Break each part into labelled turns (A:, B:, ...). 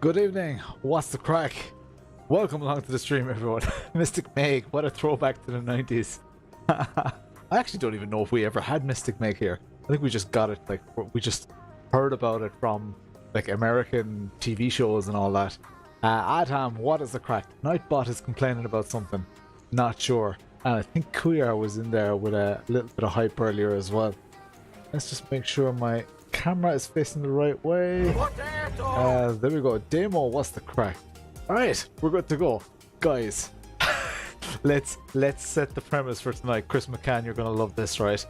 A: Good evening, what's the crack? Welcome along to the stream, everyone. Mystic Meg, what a throwback to the 90s. I actually don't even know if we ever had Mystic Meg here. I think we just got it, like, we just heard about it from, like, American TV shows and all that. Adam, what is the crack? Nightbot is complaining about something. Not sure. And I think Cuyar was in there with a little bit of hype earlier as well. Let's just make sure my camera is facing the right way. There we go. Demo, what's the crack? Alright, we're good to go. Guys, let's set the premise for tonight. Chris McCann, you're gonna love this, right?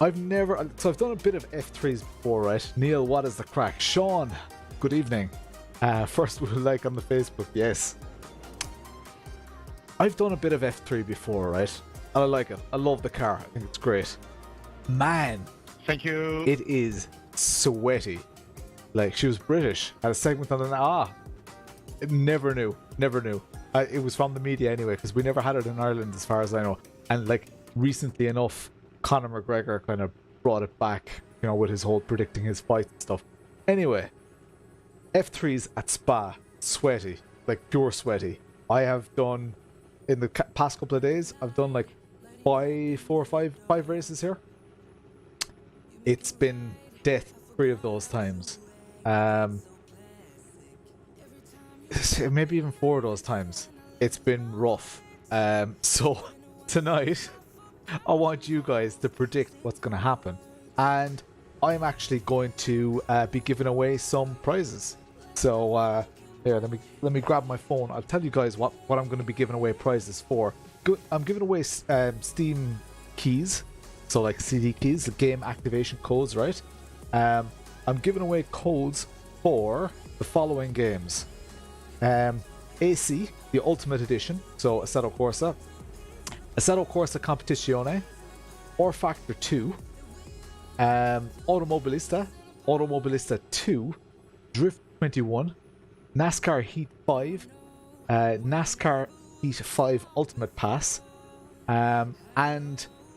A: I've done a bit of F3s before, right? Neil, what is the crack? Sean, good evening. First we'll like on the Facebook, yes. I've done a bit of F3 before, right? And I like it. I love the car. I think it's great. Man,
B: thank you.
A: It is sweaty. Like, she was British. Had a segment on it. Never knew. It was from the media anyway, because we never had it in Ireland as far as I know. And like, recently enough, Conor McGregor kind of brought it back, you know, with his whole predicting his fight and stuff. Anyway, F3s at Spa, sweaty, like pure sweaty. I have done, in the past couple of days, I've done like five races here. It's been death 3 of those times. Maybe even 4 of those times. It's been rough. So tonight, I want you guys to predict what's going to happen. And I'm actually going to be giving away some prizes. So here, let me grab my phone. I'll tell you guys what I'm going to be giving away prizes for. I'm giving away Steam keys. So like CD keys, the game activation codes, right? I'm giving away codes for the following games. AC, the Ultimate Edition, so Assetto Corsa Competizione, or Factor 2, Automobilista 2, Drift 21, NASCAR Heat 5, NASCAR Heat 5 Ultimate Pass, and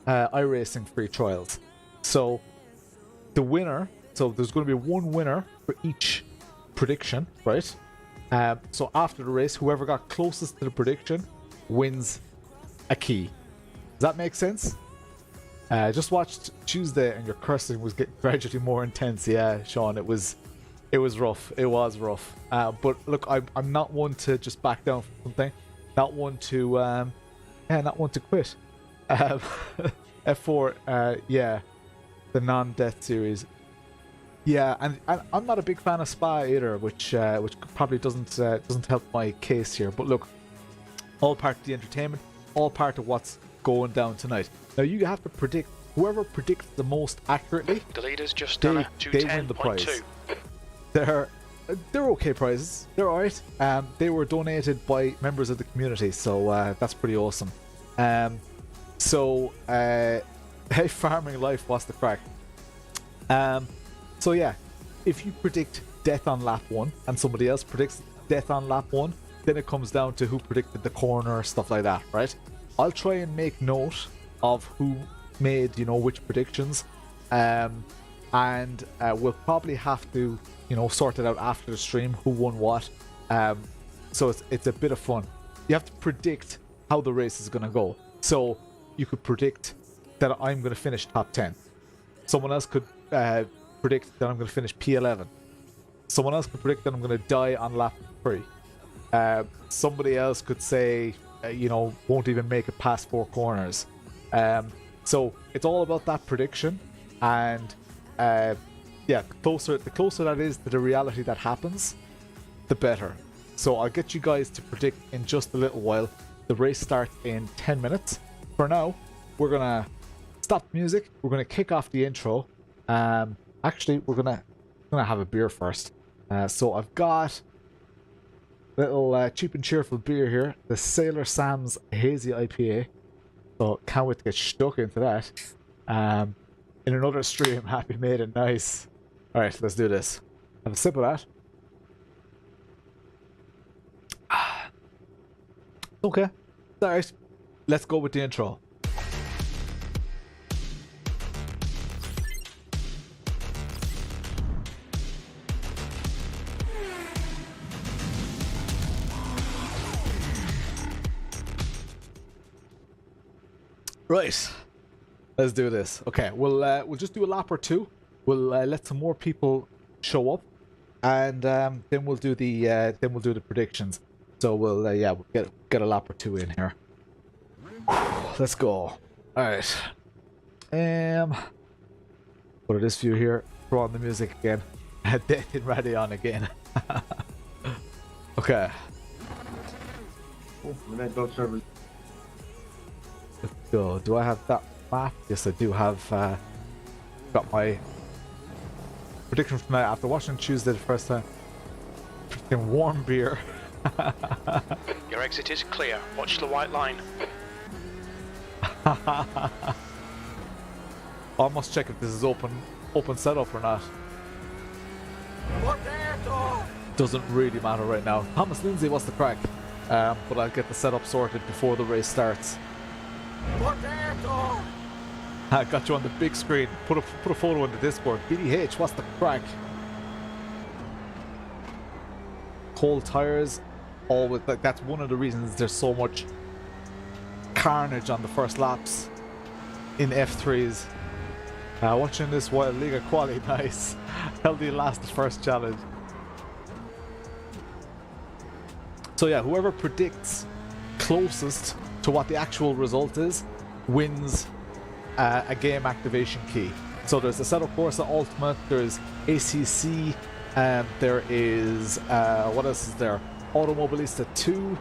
A: iRacing free trials. So the winner, so there's going to be one winner for each prediction, right? So after the race, whoever got closest to the prediction wins a key. Does that make sense? Just watched Tuesday and your cursing was getting gradually more intense. Yeah, Sean, it was rough. It was rough. But look, I'm not one to just back down from something. Not one to quit. F4, yeah, the non-death series. Yeah, and I'm not a big fan of Spa either, which probably doesn't help my case here. But look, all part of the entertainment, all part of what's going down tonight. Now you have to predict. Whoever predicts the most accurately,
B: the leader's just
A: they win the prize. They're okay prizes. They're alright. They were donated by members of the community, so that's pretty awesome. Hey, farming life, what's the crack? So yeah, if you predict death on lap 1 and somebody else predicts death on lap 1, then it comes down to who predicted the corner, stuff like that, right? I'll try and make note of who made, you know, which predictions, and we'll probably have to, you know, sort it out after the stream, who won what. So it's a bit of fun. You have to predict how the race is going to go. So you could predict that I'm going to finish top 10. Someone else could predict that I'm going to finish P11. Someone else could predict that I'm going to die on lap 3. Somebody else could say, you know, won't even make it past 4 corners. So it's all about that prediction, and yeah, the closer that is to the reality that happens, the better. So I'll get you guys to predict in just a little while. The race starts in 10 minutes. For now, we're gonna stop the music. We're gonna kick off the intro. Actually, we're gonna have a beer first. So I've got a little cheap and cheerful beer here, the Sailor Sam's Hazy IPA. So can't wait to get stuck into that. In another stream, happy made it nice. All right, let's do this. Have a sip of that. Okay, all right. Let's go with the intro. Right. Let's do this. Okay, we'll just do a lap or two. We'll let some more people show up, and then we'll do the predictions. So we'll we'll get a lap or two in here. Let's go. All right. Put this view here. Throw on the music again. Death in ready on again. Okay.
B: Let's
A: go. Do I have that map? Yes, I do have. Got my prediction from after watching Tuesday the first time. Freaking warm beer.
C: Your exit is clear. Watch the white line.
A: I must check if this is open setup or not. Doesn't really matter right now. Thomas Lindsay, what's the crack? But I'll get the setup sorted before the race starts. I got you on the big screen. Put a photo in the Discord. BDH, what's the crack? Cold tires, always. Like, that's one of the reasons there's so much carnage on the first laps in F3s. Watching this while Liga Quali, nice. How do you last the first challenge? So yeah, whoever predicts closest to what the actual result is wins a game activation key. So there's the Assetto Corsa Ultimate, there's ACC, there is what else is there? Automobilista 2,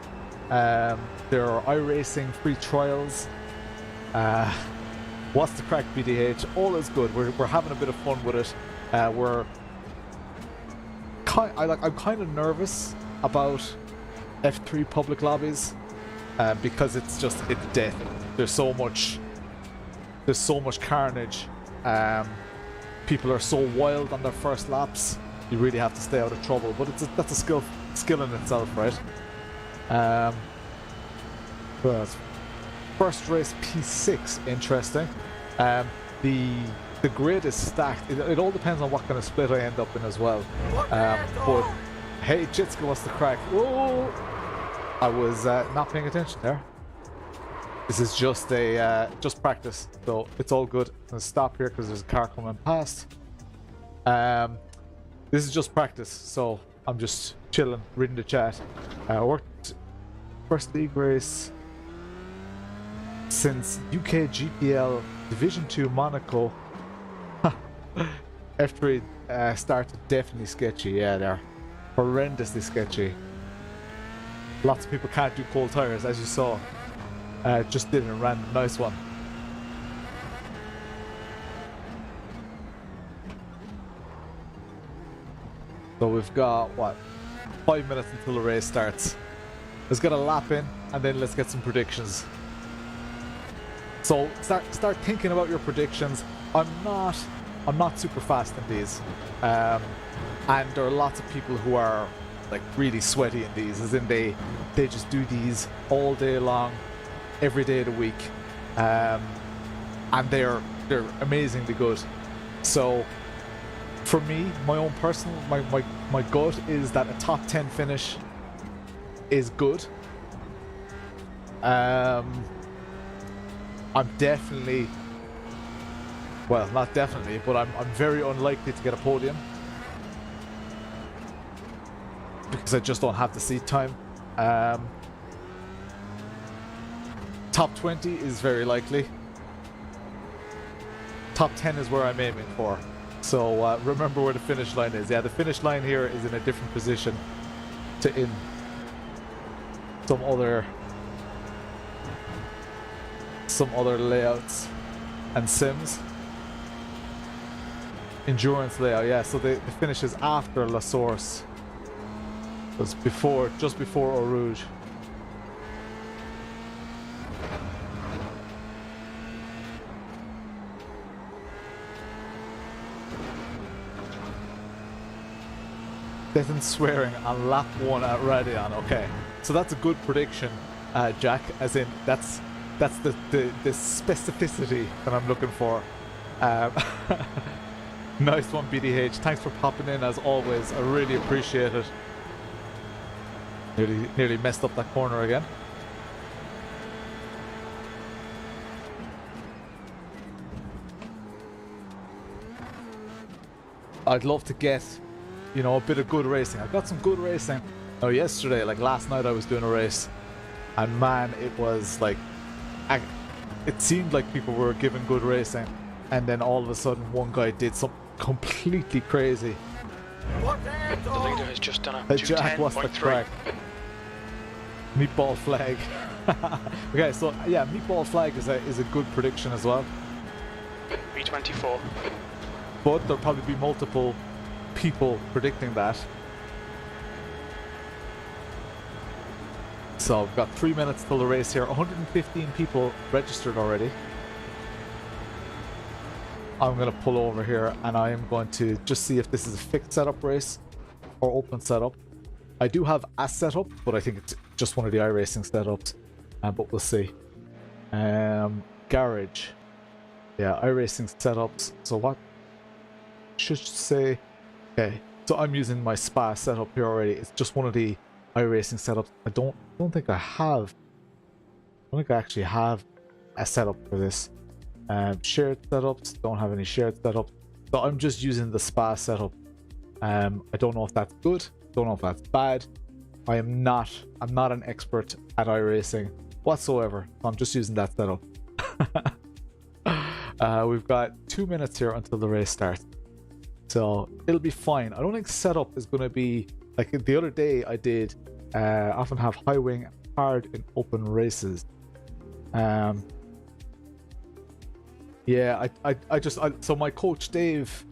A: there are iRacing free trials. What's the crack, BDH? All is good. We're having a bit of fun with it. I'm kind of nervous about F3 public lobbies because it's death. There's so much carnage. People are so wild on their first laps. You really have to stay out of trouble. But that's a skill in itself, right? But first race P6, interesting. The grid is stacked. It all depends on what kind of split I end up in as well. But hey, Jitska, what's the crack? Whoa! I was not paying attention there. This is just practice, so it's all good. I'm gonna stop here because there's a car coming past. This is just practice, so I'm just chilling, reading the chat. Worked first league race since UK GPL Division 2 Monaco. F3 started definitely sketchy. Yeah, they're horrendously sketchy. Lots of people can't do cold tires, as you saw. Just did a random nice one. So we've got what, 5 minutes until the race starts. Let's get a lap in and then let's get some predictions. So start thinking about your predictions. I'm not super fast in these, and there are lots of people who are like really sweaty in these, as in they just do these all day long, every day of the week, and they're amazingly good. So for me, my own personal my gut is that a top 10 finish is good. I'm definitely, well, not definitely, but I'm very unlikely to get a podium because I just don't have the seat time. Top 20 is very likely. Top 10 is where I'm aiming for. So remember where the finish line is. Yeah, the finish line here is in a different position to in some other layouts and sims. Endurance layout, yeah, so the finish is after La Source. It was just before Eau Rouge. Death and swearing on lap 1 at Radion. Okay, so that's a good prediction, Jack, as in that's the specificity that I'm looking for. Nice one, BDH. Thanks for popping in as always. I really appreciate it. Nearly messed up that corner again. I'd love to get, you know, a bit of good racing. I got some good racing. Oh, yesterday, like last night, I was doing a race, and man, it was like, it seemed like people were giving good racing, and then all of a sudden, one guy did something completely crazy.
C: The leader has just done a
A: Hey Jack, what's the
C: 210.3.
A: crack? Meatball flag. Okay, so yeah, meatball flag is a good prediction as well.
C: B24.
A: But there'll probably be multiple people predicting that. So we've got 3 minutes till the race here. 115 people registered already. I'm going to pull over here and I am going to just see if this is a fixed setup race or open setup. I do have a setup, but I think it's just one of the iRacing setups. But we'll see. Garage. Yeah, iRacing setups. So what should say? Okay, so I'm using my spa setup here already. It's just one of the iRacing setups. I don't think I have. I don't think I actually have a setup for this. Shared setups. Don't have any shared setups. So I'm just using the spa setup. I don't know if that's good. Don't know if that's bad. I'm not an expert at iRacing whatsoever. So I'm just using that setup. We've got 2 minutes here until the race starts. So it'll be fine. I don't think setup is going to be like the other day I did often have high wing hard in open races. Yeah, so my Coach Dave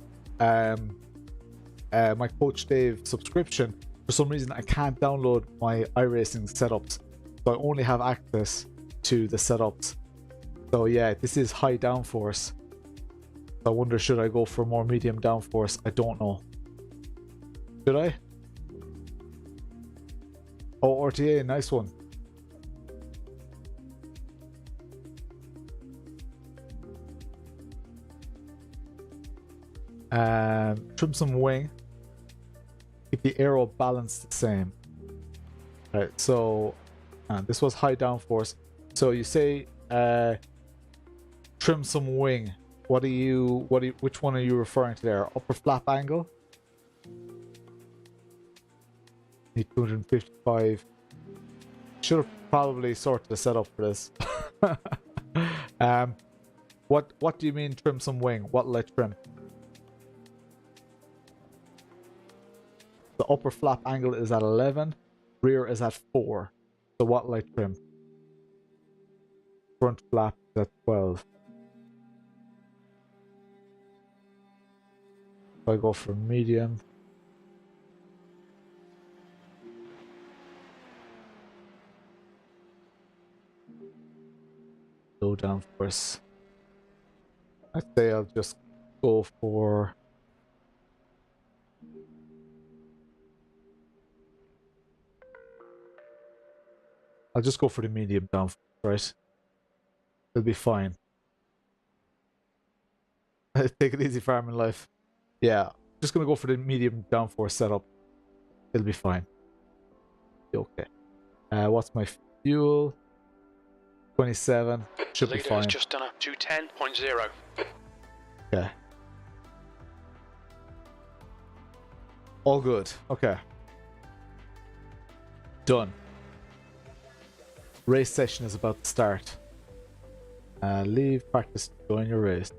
A: subscription, for some reason I can't download my iRacing setups, so I only have access to the setups. So yeah, this is high downforce. I wonder, should I go for more medium downforce? I don't know. Should I? Oh, RTA, nice one. Trim some wing. Keep the aero balanced the same. Right, so this was high downforce. So you say trim some wing. Which one are you referring to there? Upper flap angle? Need 255. Should have probably sorted a setup for this. What do you mean trim some wing? What'll I trim? The upper flap angle is at 11, rear is at 4. So what'll I trim? Front flap is at 12. If I go for medium. Low downforce. I'd say I'll just go for the medium downforce, right? It'll be fine. Take it easy, farming life. Yeah, just gonna go for the medium downforce setup. It'll be fine. Okay. What's my fuel? 27. Should be fine.
C: Has just done a 210.0.
A: Okay. All good. Okay. Done. Race session is about to start. Leave practice, join your race.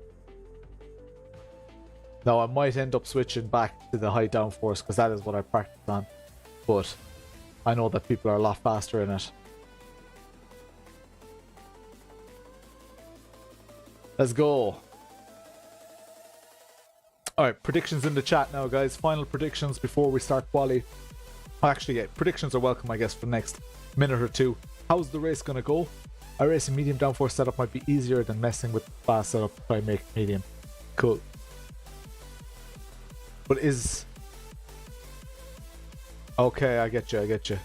A: Now I might end up switching back to the high downforce because that is what I practice on. But I know that people are a lot faster in it. Let's go. Alright, predictions in the chat now, guys. Final predictions before we start quali. Actually, yeah, predictions are welcome, I guess, for the next minute or two. How's the race going to go? iRacing medium downforce setup might be easier than messing with the fast setup if I make medium. Cool. But is... Okay, I get you.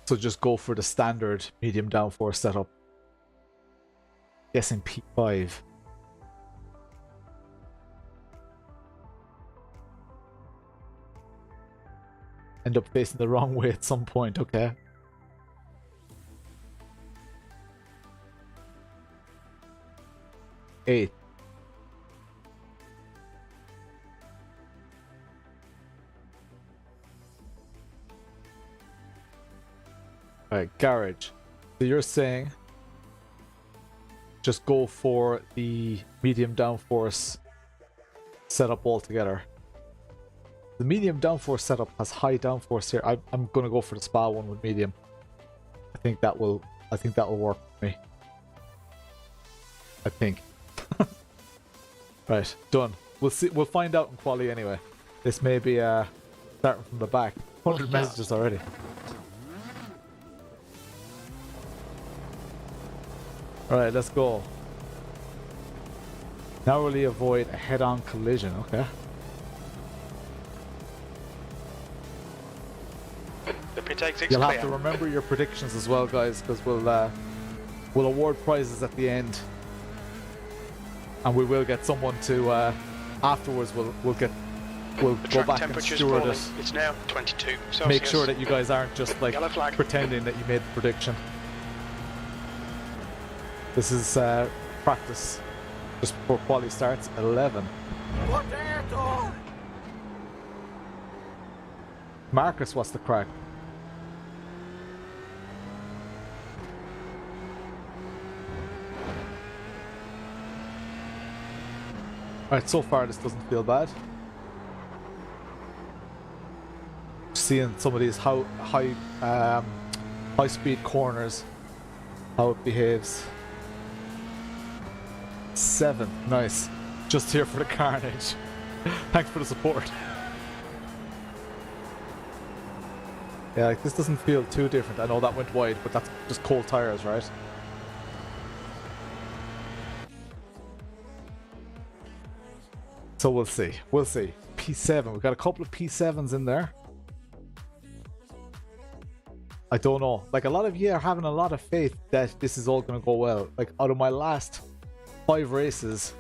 A: So just go for the standard medium downforce setup. Guessing P5. End up facing the wrong way at some point, okay. Eight. Right, garage. So you're saying just go for the medium downforce setup altogether. The medium downforce setup has high downforce here. I'm gonna go for the spa one with medium. I think that will work for me. I think. Right, done. We'll see. We'll find out in quali anyway. This may be starting from the back. 100 messages already. Alright, let's go. Narrowly avoid a head-on collision. Okay.
C: The pit exit's
A: You'll
C: clear.
A: have to remember your predictions as well, guys, because we'll award prizes at the end, and we will get someone to afterwards. We'll
C: The
A: go
C: track
A: back and
C: temperature's
A: steward
C: falling.
A: it.
C: It's now 22 Celsius.
A: Make sure that you guys aren't just like
C: Yellow flag.
A: pretending that you made the prediction. This is practice just before quali starts. 11. Marcus, what's the crack? Alright, so far this doesn't feel bad. Seeing some of these high speed corners, how it behaves. 7, nice. Just here for the carnage. Thanks for the support. Yeah, like this doesn't feel too different. I know that went wide, but that's just cold tires, right? So we'll see. We'll see. P7. We've got a couple of P7s in there. I don't know. Like, a lot of you are having a lot of faith that this is all going to go well. Like, out of my last 5 races,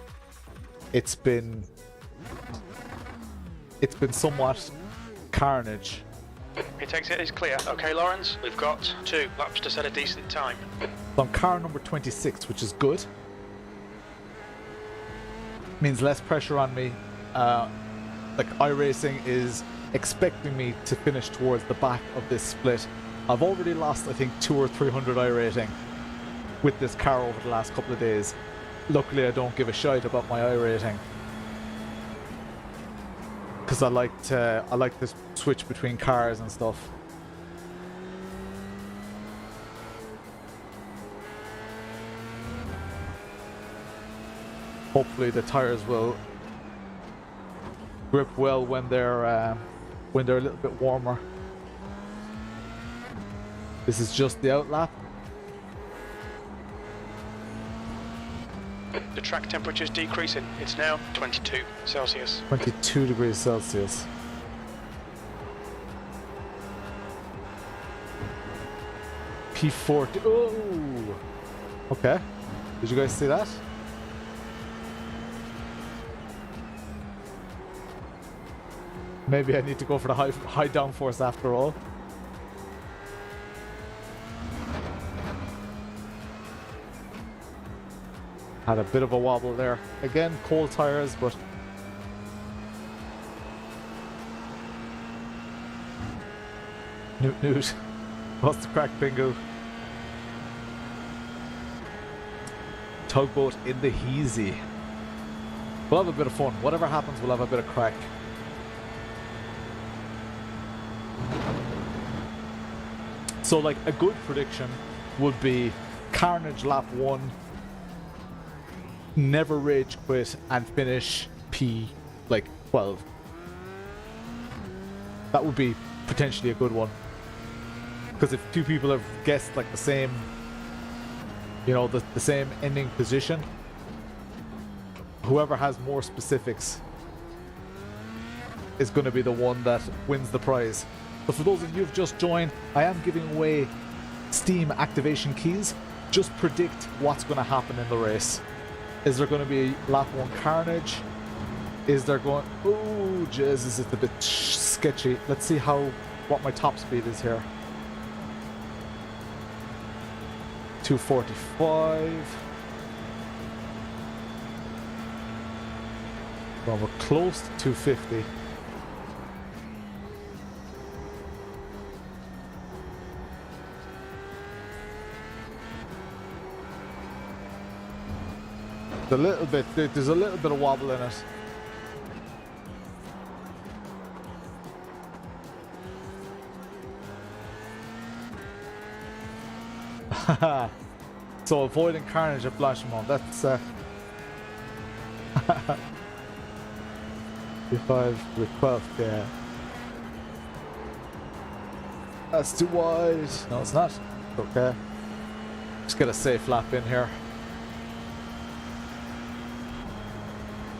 A: it's been somewhat carnage.
C: Pit exit is clear. Okay, Lawrence, we've got 2 laps to set a decent time.
A: So I'm car number 26, which is good. Means less pressure on me. Like, iRacing is expecting me to finish towards the back of this split. I've already lost, I think, 200 or 300 iRating with this car over the last couple of days. Luckily, I don't give a shite about my iRating, because I like to switch between cars and stuff. Hopefully, the tires will grip well when they're a little bit warmer. This is just the outlap.
C: The track temperature's decreasing. It's now 22 Celsius.
A: 22 degrees Celsius. P40. Oh! Okay. Did you guys see that? Maybe I need to go for the high downforce after all. Had a bit of a wobble there. Again, cold tires, but Newt. What's the crack, Bingo? Tugboat in the Healy. We'll have a bit of fun. Whatever happens, we'll have a bit of crack. So, like, a good prediction would be carnage lap 1, never rage quit, and finish P12. That would be potentially a good one, because if 2 people have guessed like the same, you know, the same ending position, whoever has more specifics is going to be the one that wins the prize. So for those of you who've just joined, I am giving away Steam activation keys. Just predict what's going to happen in the race. Is there going to be lap 1 carnage? Is there going... Oh, Jesus, it's a bit sketchy. Let's see what my top speed is here. 245. Well, we're close to 250. A little bit. There's a little bit of wobble in it. So avoiding carnage at Blanchimont. That's P5 with 12, yeah. That's too wide. No, it's not. Okay. Just get a safe lap in here.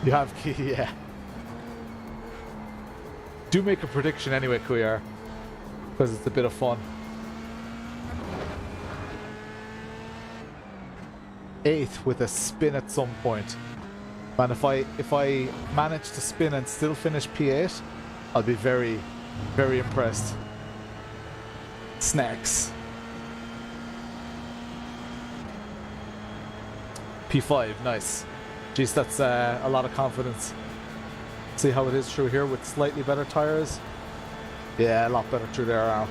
A: You have key, yeah. Do make a prediction anyway, Cuyar, because it's a bit of fun. 8th with a spin at some point. Man, if I manage to spin and still finish P8, I'll be very, very impressed. Snacks. P5, nice. Jeez, that's a lot of confidence. See how it is through here with slightly better tires? Yeah, a lot better through there now.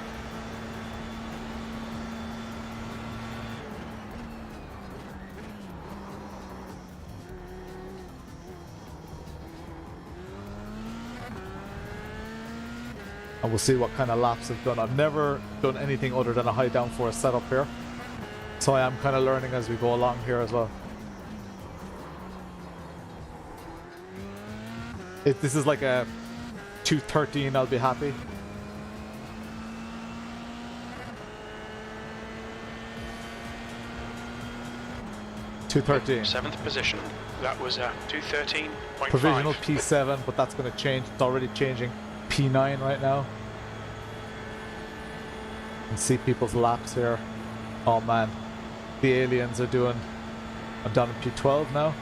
A: And we'll see what kind of laps I've done. I've never done anything other than a high downforce setup here. So I am kind of learning as we go along here as well. If this is like a 213, I'll be happy. .213.
C: 7th position. That was a 213.5.
A: Provisional P7, but that's going to change. It's already changing. P9 right now. You can see people's laps here. Oh man, the aliens are doing. I'm down in P12 now.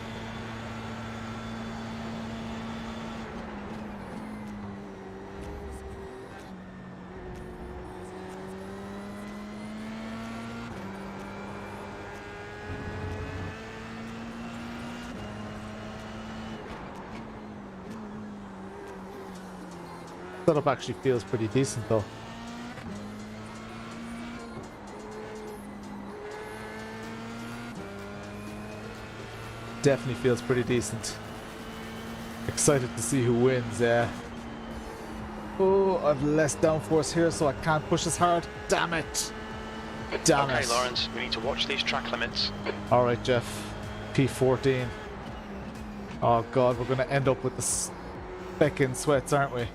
A: Setup actually feels pretty decent though. Definitely feels pretty decent. Excited to see who wins, yeah. Oh, I've less downforce here so I can't push as hard. Damn it! Damn it.
C: Okay, Lawrence, we need to watch these track limits.
A: Alright, Jeff. P14. Oh god, we're gonna end up with the specking sweats, aren't we?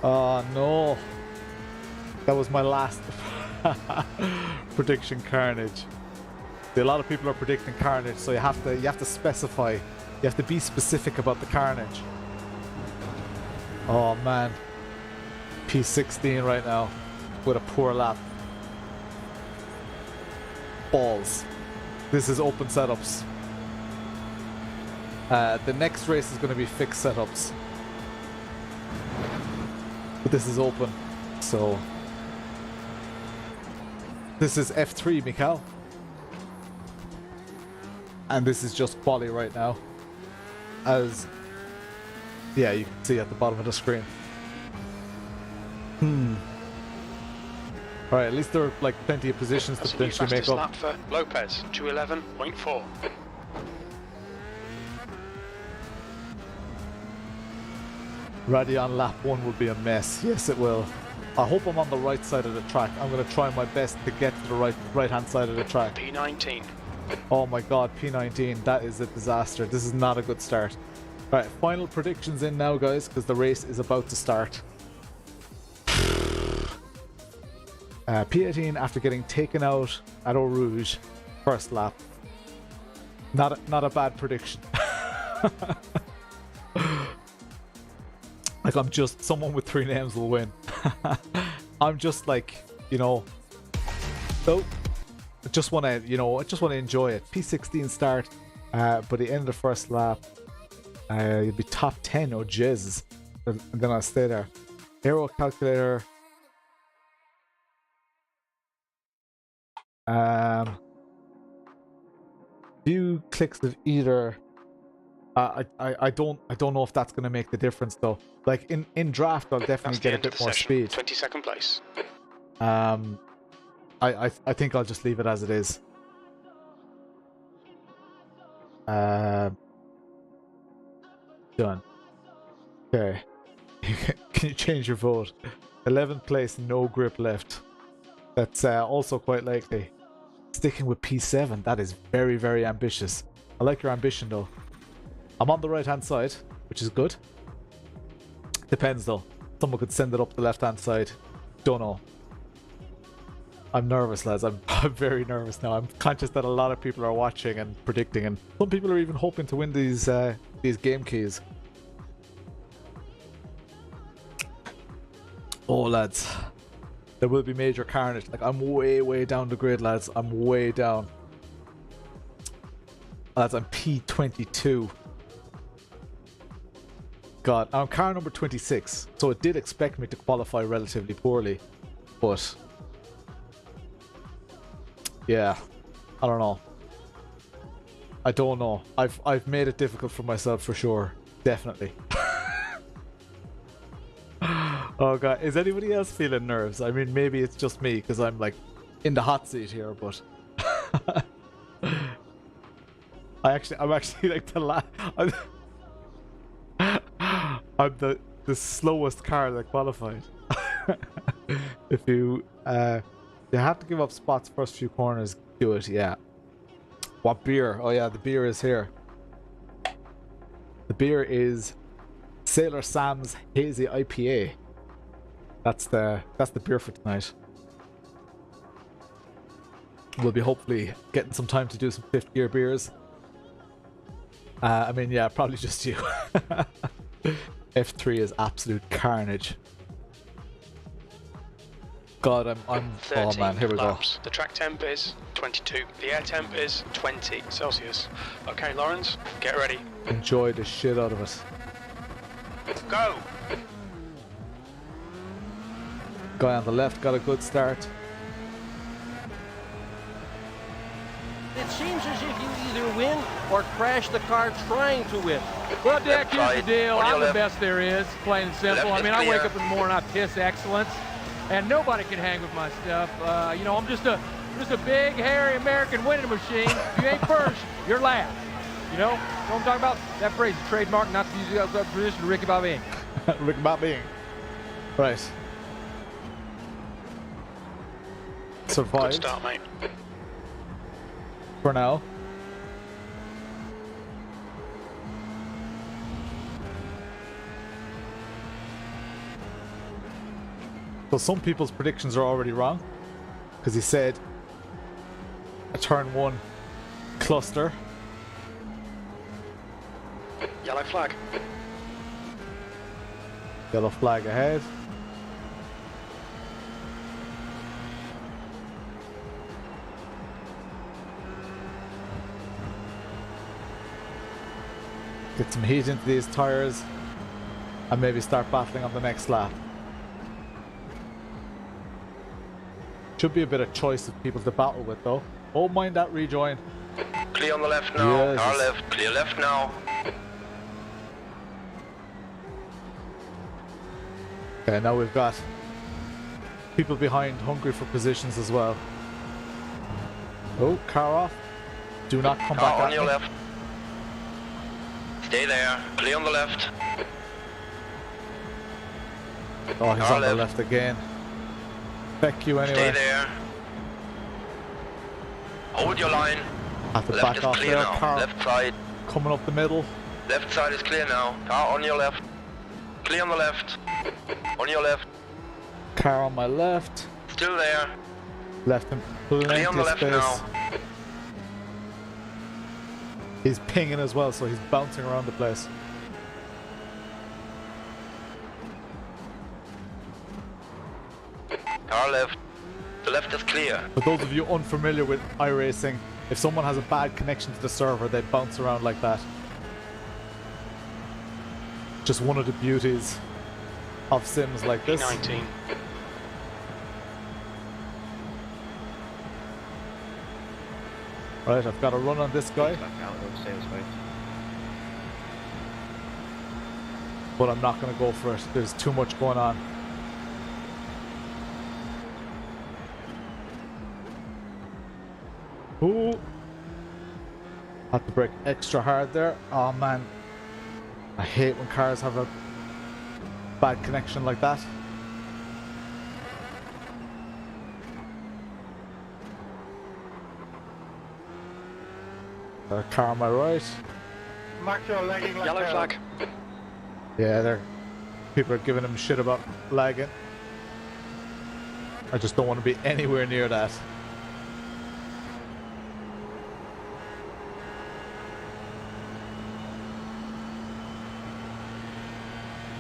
A: Oh no, that was my last prediction carnage. See, a lot of people are predicting carnage, so you have to specify. You have to be specific about the carnage. Oh man, P16 right now with a poor lap. Balls. This is open setups. The next race is going to be fixed setups. But this is open, so this is F3, Mikhail, and this is just quali right now, as yeah, you can see at the bottom of the screen. All right, at least there are like plenty of positions to potentially make up.
C: Lap for Lopez, 211.4.
A: Radion lap 1 will be a mess. Yes, it will. I hope I'm on the right side of the track. I'm going to try my best to get to the right hand side of the track.
C: P19.
A: Oh my god, P19. That is a disaster. This is not a good start. Right, final predictions in now, guys, because the race is about to start. P18 after getting taken out at Eau Rouge, first lap. Not a bad prediction. Like, I'm just someone with 3 names will win. I'm just like, you know, so I just want to enjoy it. P16 start, but the end of the first lap, you'll be top 10 or jizz, and then I'll stay there. Aero calculator. Few clicks of either. I don't know if that's going to make the difference though. Like in draft, I'll definitely get a bit more speed.
C: 22nd place.
A: I think I'll just leave it as it is. Done. Okay. Can you change your vote? 11th place, no grip left. That's also quite likely. Sticking with P7, that is very, very ambitious. I like your ambition though. I'm on the right hand side, which is good. Depends though. Someone could send it up the left hand side. Don't know. I'm nervous, lads. I'm very nervous now. I'm conscious that a lot of people are watching and predicting, and some people are even hoping to win these game keys. Oh, lads. There will be major carnage. Like, I'm way, way down the grid, lads. I'm way down. Lads, I'm P22. God, I'm car number 26. So it did expect me to qualify relatively poorly. But yeah, I don't know. I don't know. I've made it difficult for myself for sure. Definitely. Oh god, is anybody else feeling nerves? I mean, maybe it's just me because I'm like in the hot seat here, but I'm actually like I'm the slowest car that qualified. If you have to give up spots first few corners, do it. Yeah. What beer? Oh yeah, the beer is here. The beer is Sailor Sam's Hazy IPA. That's the beer for tonight. We'll be hopefully getting some time to do some fifth gear beers. I mean, yeah, probably just you. F3 is absolute carnage. God, I'm oh man, here we
C: laps. Go. The track temp is 22. The air temp is 20 Celsius. Okay, Lawrence, get ready.
A: Enjoy the shit out of it.
C: Go!
A: Guy on the left got a good start.
B: It seems as if you either win or crash the car trying to win. Well, Dick, here's the deal. I'm the best there is, plain and simple. I mean, I wake up in the morning, I piss excellence, and nobody can hang with my stuff. You know, I'm just a big, hairy American winning machine. If you ain't first, you're last. You know what I'm talking about? That phrase is trademark, not to use the other position to Ricky Bobby.
A: Ricky Bobby. Right. Survived.
C: Good start, mate.
A: For now. So some people's predictions are already wrong, because he said a turn 1 cluster.
C: Yellow flag.
A: Yellow flag ahead. Get some heat into these tires and maybe start battling on the next lap. Should be a bit of choice of people to battle with though. Oh, mind that rejoin.
D: Clear on the left now.
A: Yes.
D: Car left. Clear left now.
A: Okay, now we've got people behind hungry for positions as well. Oh, car off. Do not come back
D: on
A: at
D: your
A: me.
D: left. Stay there. Clear on the left.
A: Oh, he's
D: car
A: on the left again. Feck you anyway.
D: Stay there. Hold your line.
A: Have to
D: Left
A: back
D: is
A: off
D: clear
A: there.
D: now.
A: Car
D: Left side.
A: coming up the middle.
D: Left side is clear now. Car on your left. Clear on the left. On your left.
A: Car on my left.
D: Still there.
A: Left him plenty
D: Clear on the
A: of
D: left
A: space.
D: now.
A: He's pinging as well, so he's bouncing around the place.
D: Car left. The left is clear.
A: For those of you unfamiliar with iRacing, if someone has a bad connection to the server, they bounce around like that. Just one of the beauties of sims like this.
C: P19.
A: Right, I've got a run on this guy, but I'm not going to go for it. There's too much going on. Ooh. Had to brake extra hard there. Oh man, I hate when cars have a bad connection like that. Got a car on my right.
E: Mark, you're lagging like
C: Yellow
E: hell.
C: flag.
A: Yeah, people are giving him shit about lagging. I just don't want to be anywhere near that.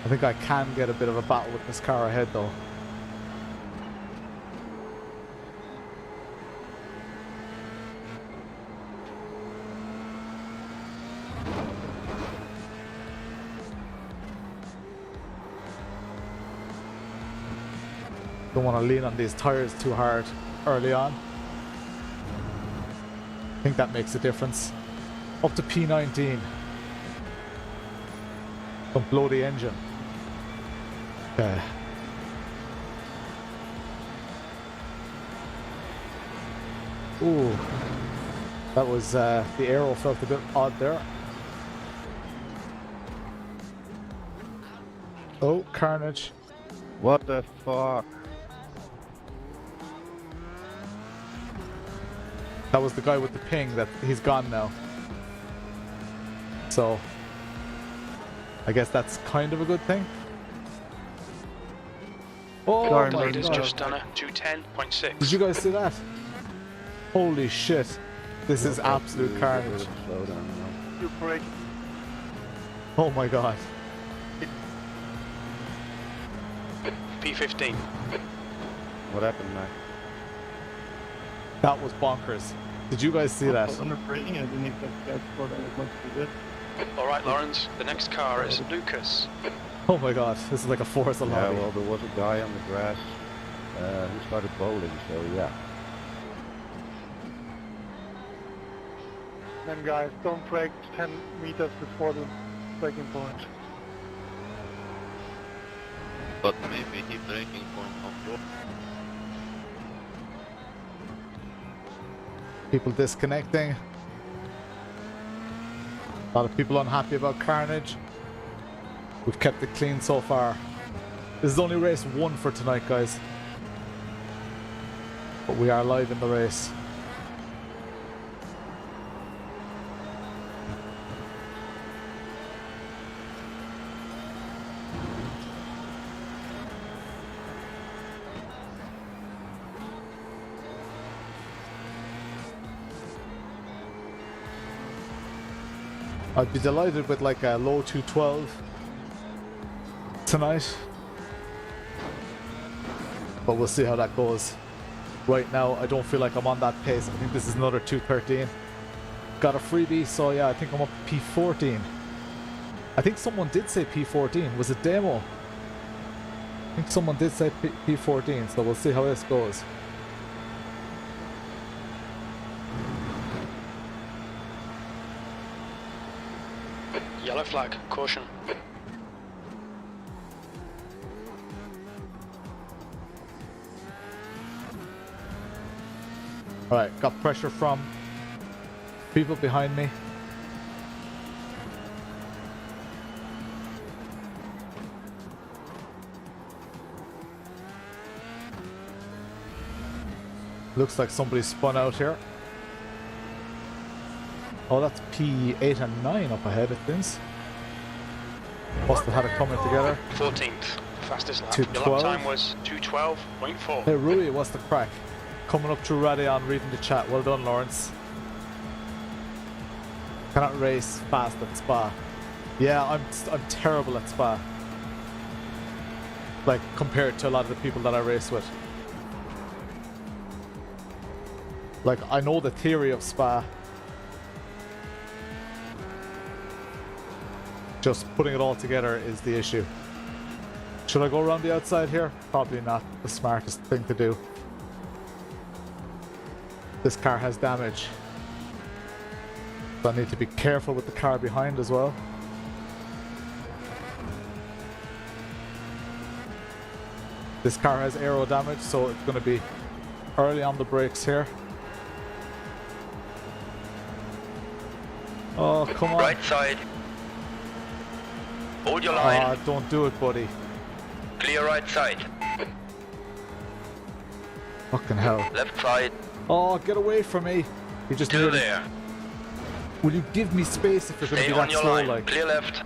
A: I think I can get a bit of a battle with this car ahead though. Don't want to lean on these tires too hard early on. I think that makes a difference. Up to P19. Don't blow the engine. Okay. Ooh. That was, the aero felt a bit odd there. Oh, carnage.
F: What the fuck?
A: That was the guy with the ping that he's gone now. So, I guess that's kind of a good thing. Oh
F: Sorry,
A: my
C: Leader's
A: God.
C: just done a 210.6.
A: Did you guys see that? Holy shit. This is absolute carnage.
F: Slow down now.
E: You brake.
A: Oh my God.
C: P15.
F: What happened, Mac?
A: That was bonkers. Did you guys see that?
E: Under braking, I didn't expect that for that much to do.
C: Alright, Lawrence, the next car is Lucas.
A: Oh my God. This is like a Forza
F: Yeah,
A: lobby.
F: well, there was a guy on the grass who started bowling, so yeah.
E: Then guys, don't brake 10 meters before the braking point.
G: But maybe the braking point of your
A: People disconnecting. A lot of people unhappy about carnage. We've kept it clean so far. This is only race 1 for tonight, guys. But we are live in the race. I'd be delighted with like a low 212 tonight, but we'll see how that goes. Right now I don't feel like I'm on that pace. I think this is another 213. Got a freebie, so yeah, I think I'm up to P14. I think someone did say P14. Was it demo? I think someone did say P14, so we'll see how this goes.
C: Yellow flag, caution.
A: Alright, got pressure from people behind me. Looks like somebody spun out here. Oh, that's P8 and 9 up ahead, it seems. Must have had it coming together.
C: 14th, fastest lap.
A: 212.
C: Your lap time was 212.4.
A: Hey Rui, what's the crack? Coming up through Radion, reading the chat. Well done, Lawrence. Cannot race fast at Spa. Yeah, I'm terrible at Spa. Like, compared to a lot of the people that I race with. Like, I know the theory of Spa. Just putting it all together is the issue. Should I go around the outside here? Probably not the smartest thing to do. This car has damage. So I need to be careful with the car behind as well. This car has aero damage, so it's going to be early on the brakes here. Oh, come on.
D: Right side. Hold your line.
A: Ah, don't do it, buddy.
D: Clear right side.
A: Fucking hell.
D: Left side.
A: Oh, get away from me. You just
D: Still
A: nearly...
D: there.
A: Will you give me space if you're going to
D: Stay
A: be
D: on
A: that
D: your
A: slow,
D: line.
A: like?
D: Clear left.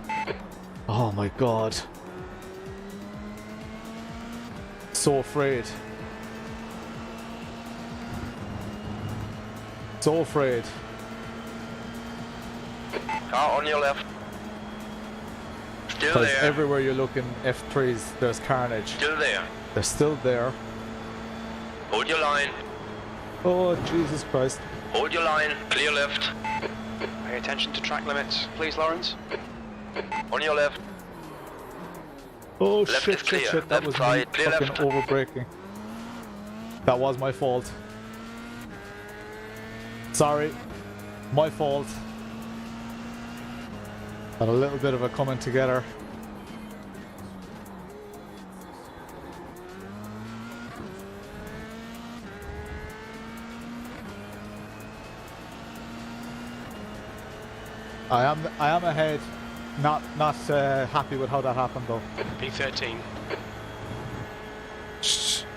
A: Oh my god. So afraid. So afraid.
D: Car on your left. Still
A: Because
D: there.
A: everywhere you're looking, F3s, there's carnage.
D: Still there.
A: They're still there.
D: Hold your line.
A: Oh, Jesus Christ.
D: Hold your line. Clear left.
C: Pay attention to track limits, please, Lawrence.
D: On your left.
A: Oh,
D: Left
A: shit,
D: is
A: shit,
D: clear.
A: shit. That
D: Left
A: was
D: side.
A: me
D: Clear
A: fucking
D: left.
A: overbraking. That was my fault. Sorry. My fault. Had a little bit of a coming together. I am ahead. Not happy with how that happened though.
C: P13.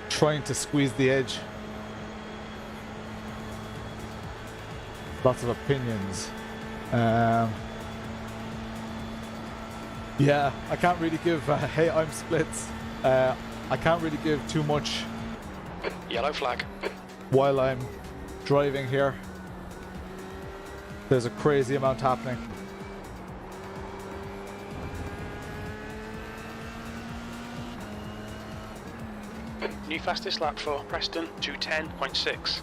A: Trying to squeeze the edge. Lots of opinions. Yeah, I can't really give hey, I'm splits. I can't really give too much
C: Yellow flag.
A: while I'm driving here. There's a crazy amount happening.
C: New fastest lap for Preston, 2:10.6.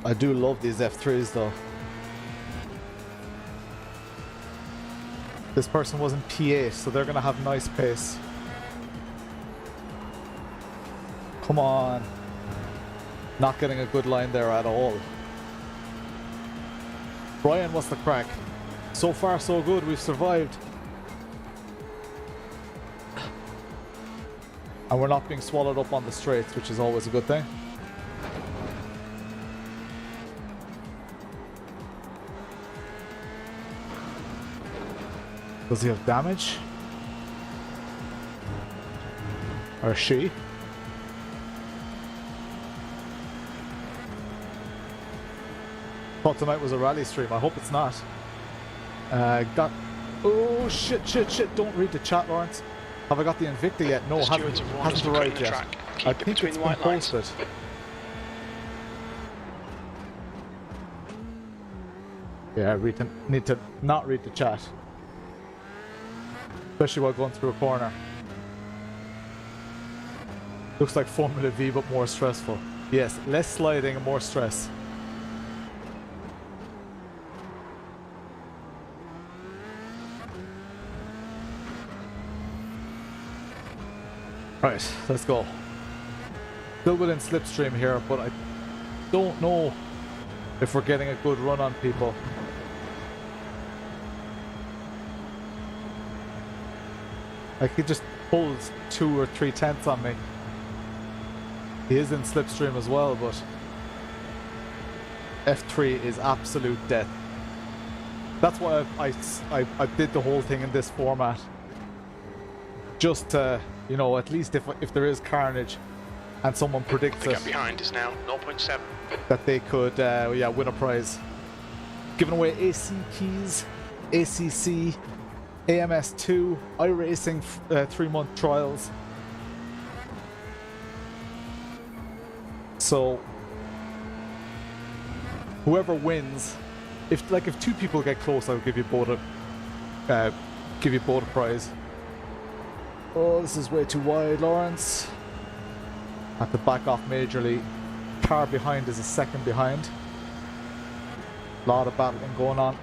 A: I do love these F3s though. This person was in P8, so they're gonna have nice pace. Come on. Not getting a good line there at all. Brian, what's the crack? So far so good, we've survived. And we're not being swallowed up on the straights, which is always a good thing. Does he have damage? Or she? Thought tonight was a rally stream. I hope it's not. Got... Oh, shit. Don't read the chat, Lawrence. Have I got the Invicta yet? No,
C: The stewards have warned us
A: hasn't
C: to
A: arrived
C: cut the
A: yet.
C: track. Keep
A: I
C: it
A: think
C: between
A: it's
C: the
A: been
C: white lines.
A: posted. Yeah, need to not read the chat. Especially while going through a corner. Looks like Formula V, but more stressful. Yes, less sliding and more stress. Right, let's go. Still within slipstream here, but I don't know if we're getting a good run on people. Like he just pulls 2 or 3 tenths on me. He is in slipstream as well, but F3 is absolute death. That's why I did the whole thing in this format. Just to, you know, at least if there is carnage and someone predicts
C: The
A: it,
C: gap behind is now 0.7.
A: that they could yeah, win a prize. Giving away AC keys, ACC, AMS2, iRacing 3-month trials. So whoever wins, if 2 people get close, I'll give you both a prize. Oh, this is way too wide, Lawrence. Have to back off majorly. Car behind is a second behind. Lot of battling going on.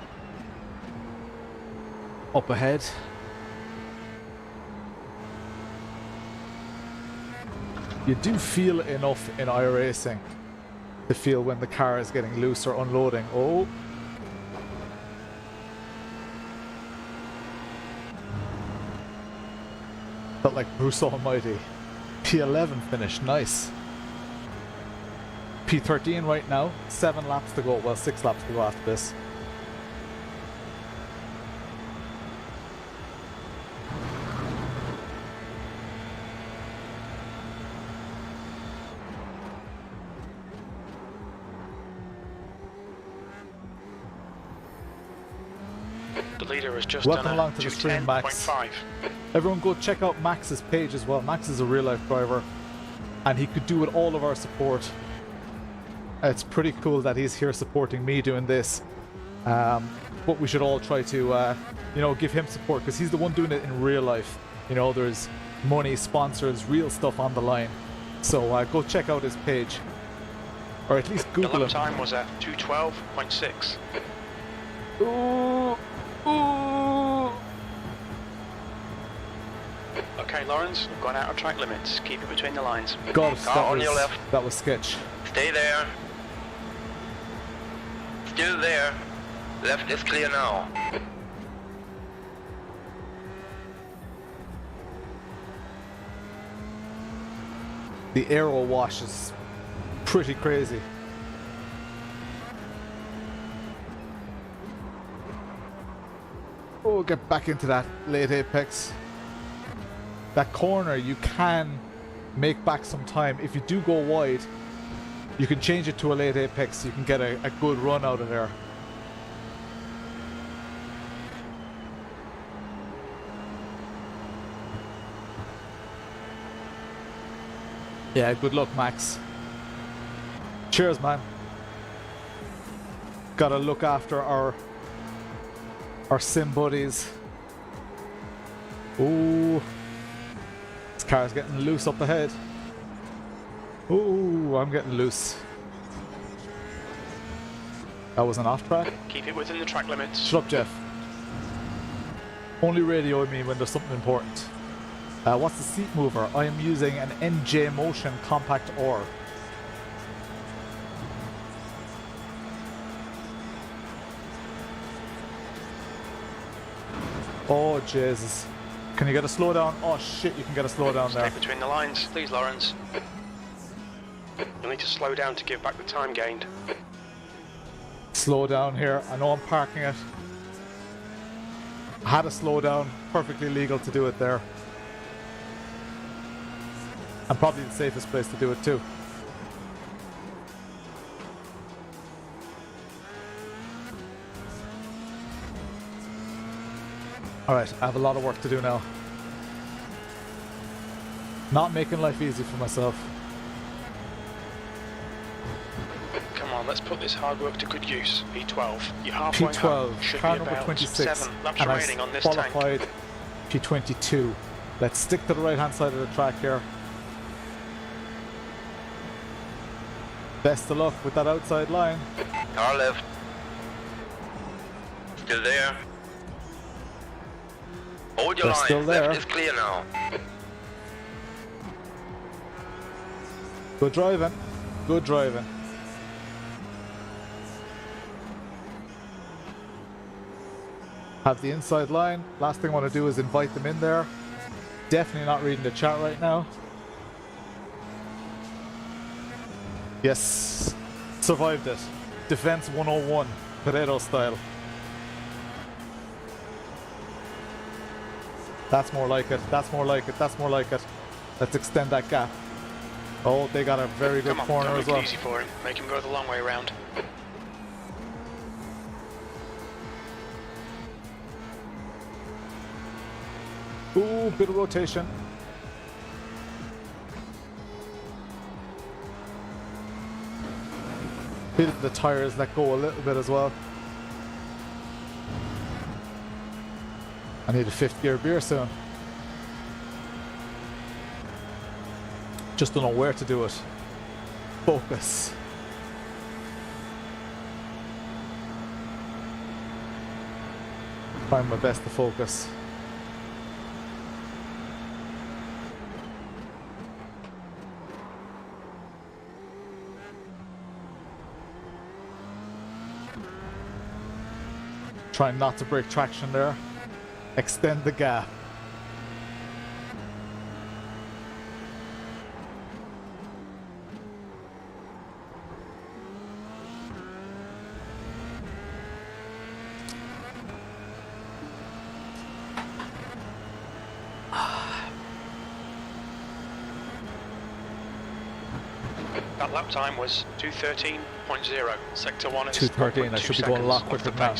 A: Up ahead. You do feel enough in iRacing to feel when the car is getting loose or unloading. Oh. Felt like Bruce Almighty. P11 finish, nice. P13 right now, 7 laps to go. Well, 6 laps to go after this.
C: The leader has just
A: Welcome
C: done
A: along to the stream, Max.
C: 210.5.
A: Everyone go check out Max's page as well. Max is a real life driver and he could do with all of our support. It's pretty cool that he's here supporting me doing this. But we should all try to, you know, give him support because he's the one doing it in real life. You know, there's money, sponsors, real stuff on the line. So go check out his page. Or at least
C: The
A: Google
C: lap
A: him.
C: time was at 212.6.
A: Ooh, ooh.
C: Okay, Lawrence, we've gone out of track limits. Keep it between the lines.
A: God,
D: Car on your left.
A: that was sketch.
D: Stay there. Still there. Left is clear now.
A: The aero wash is pretty crazy. Oh, get back into that late apex. That corner, you can make back some time. If you do go wide, you can change it to a late apex. You can get a good run out of there. Yeah, good luck, Max. Cheers, man. Gotta look after our sim buddies. Ooh. This car's getting loose up ahead. Ooh, I'm getting loose. That was an off track.
C: Keep it within the track limits.
A: Shut up, Jeff. Only radio me when there's something important. What's the seat mover? I am using an NJ Motion compact oar. Oh, Jesus. Can you get a slow down? Oh, shit, you can get a slow down there.
C: Stay between the lines, please, Lawrence. You'll need to slow down to give back the time gained.
A: Slow down here. I know I'm parking it. I had to slow down. Perfectly legal to do it there. And probably the safest place to do it too. Alright, I have a lot of work to do now. Not making life easy for myself.
C: Come on, let's put this hard work to good use. P12, you're halfway
A: P12,
C: home. Should
A: car
C: be
A: number
C: about
A: 26,
C: 7 laps
A: and I
C: remaining on this tank.
A: qualified P22. Let's stick to the right hand side of the track here. Best of luck with that outside line.
D: Car left. Still there. Hold your
A: They're still
D: line.
A: there.
D: Left is clear now.
A: Good driving. Good driving. Have the inside line. Last thing I want to do is invite them in there. Definitely not reading the chat right now. Yes. Survived it. Defense 101. Pareto style. That's more like it. That's more like it. That's more like it. Let's extend that gap. Oh, they got a very good
C: Come on,
A: corner
C: don't
A: as
C: make
A: well.
C: it easy for him. Make him go the long way round.
A: Ooh, bit of rotation. Bit of the tires let go a little bit as well. I need a 5th gear beer soon. Just don't know where to do it. Focus. Trying my best to focus. Trying not to break traction there. Extend the gap.
C: That lap time was 2:13.0. Sector 1 is
A: 2:13. I should be going a lot quicker now.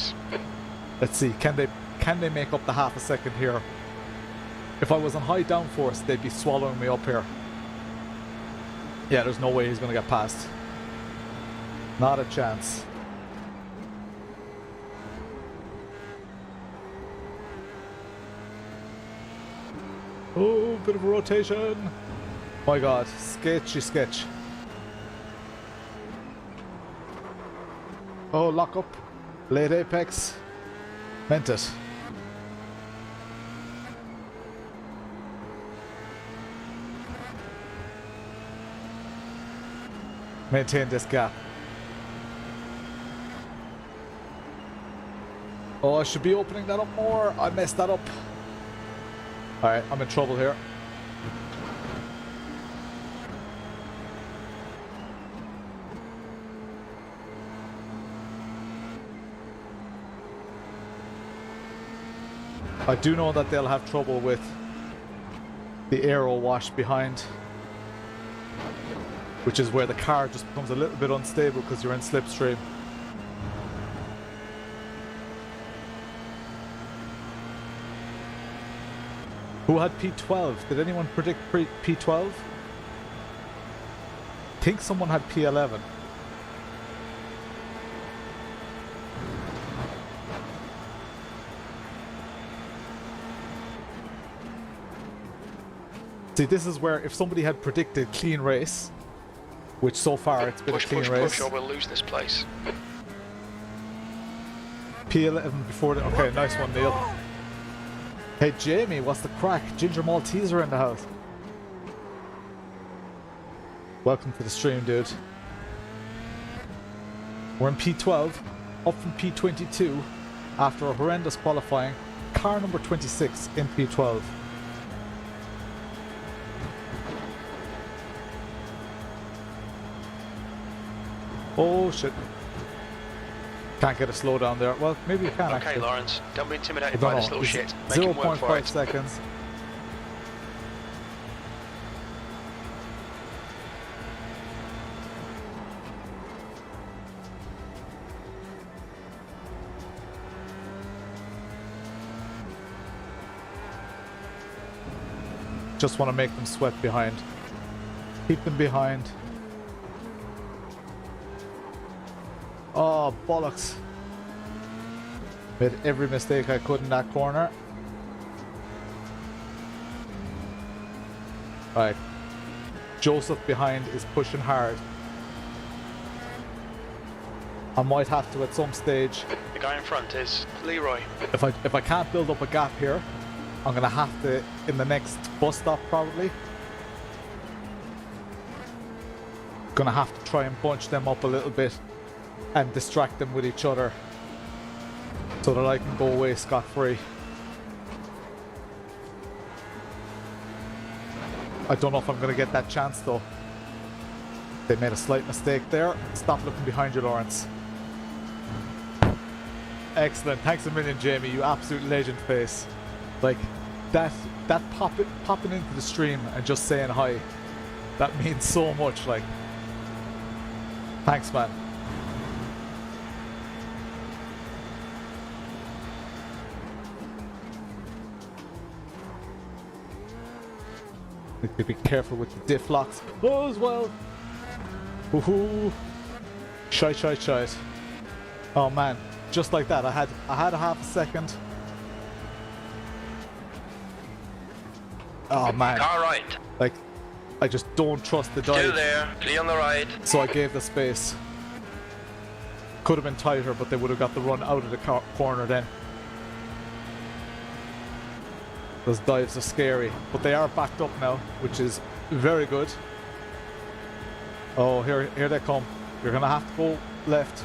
A: Let's see. Can they make up the half a second here? If I was on high downforce, they'd be swallowing me up here. Yeah, there's no way he's going to get past. Not a chance. Oh, bit of a rotation. My God, sketchy sketch. Oh, lock up. Late apex. Meant it. Maintain this gap. Oh, I should be opening that up more. I messed that up. Alright, I'm in trouble here. I do know that they'll have trouble with the aero wash behind, which is where the car just becomes a little bit unstable because you're in slipstream. Who had P12? Did anyone predict P12? I think someone had P11. See, this is where if somebody had predicted clean race, which so far it's been a clean race.
C: Push or we'll lose this place.
A: P11 before the... Okay, nice one, Neil. Hey, Jamie, what's the crack? Ginger Malteser in the house. Welcome to the stream, dude. We're in P12, up from P22, after a horrendous qualifying. Car number 26 in P12. Oh shit. Can't get a slowdown there. Well, maybe you can actually.
C: Okay, Lawrence, don't be intimidated by this little shit. Make him work for
A: 0.5
C: it.
A: seconds. Just want to make them sweat behind. Keep them behind. Oh, bollocks. Made every mistake I could in that corner. Right. Joseph behind is pushing hard. I might have to at some stage.
C: The guy in front is Leroy.
A: If I can't build up a gap here, I'm gonna have to in the next bus stop probably. Gonna have to try and bunch them up a little bit and distract them with each other so that I can go away scot-free. I don't know if I'm going to get that chance though. They made a slight mistake there. Stop looking behind you, Lawrence. Excellent. Thanks a million, Jamie. You absolute legend face. Like, that popping into the stream and just saying hi, that means so much. Like, thanks, man. Need to be careful with the diff locks. Oh, as well. Woohoo! Shite. Oh man, just like that. I had a half a second. Oh man.
D: Car right.
A: Like, I just don't trust the dive.
D: Still there. Clear on the right.
A: So I gave the space. Could have been tighter, but they would have got the run out of the corner then. Those dives are scary, but they are backed up now, which is very good. Oh, here they come. You're gonna have to go left.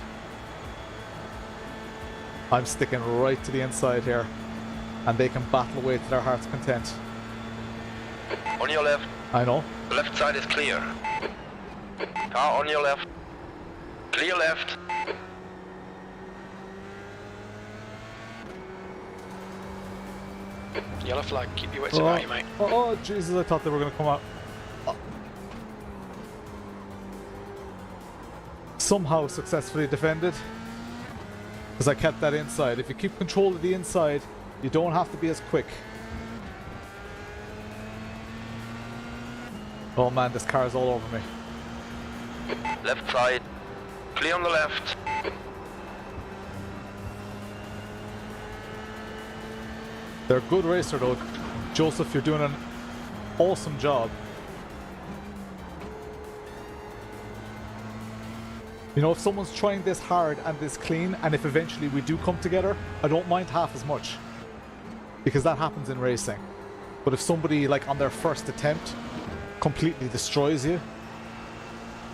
A: I'm sticking right to the inside here, and they can battle away to their heart's content.
D: On your left.
A: I know.
D: The left side is clear. Car on your left. Clear left.
C: Yellow flag, keep your wits about you, mate.
A: Oh, Jesus, I thought they were going to come out. somehow successfully defended. Because I kept that inside. If you keep control of the inside, you don't have to be as quick. Oh man, this car is all over me.
D: Left side. Clear on the left.
A: They're a good racer though. Joseph, you're doing an awesome job. You know, if someone's trying this hard and this clean, and if eventually we do come together, I don't mind half as much. Because that happens in racing. But if somebody, like, on their first attempt completely destroys you,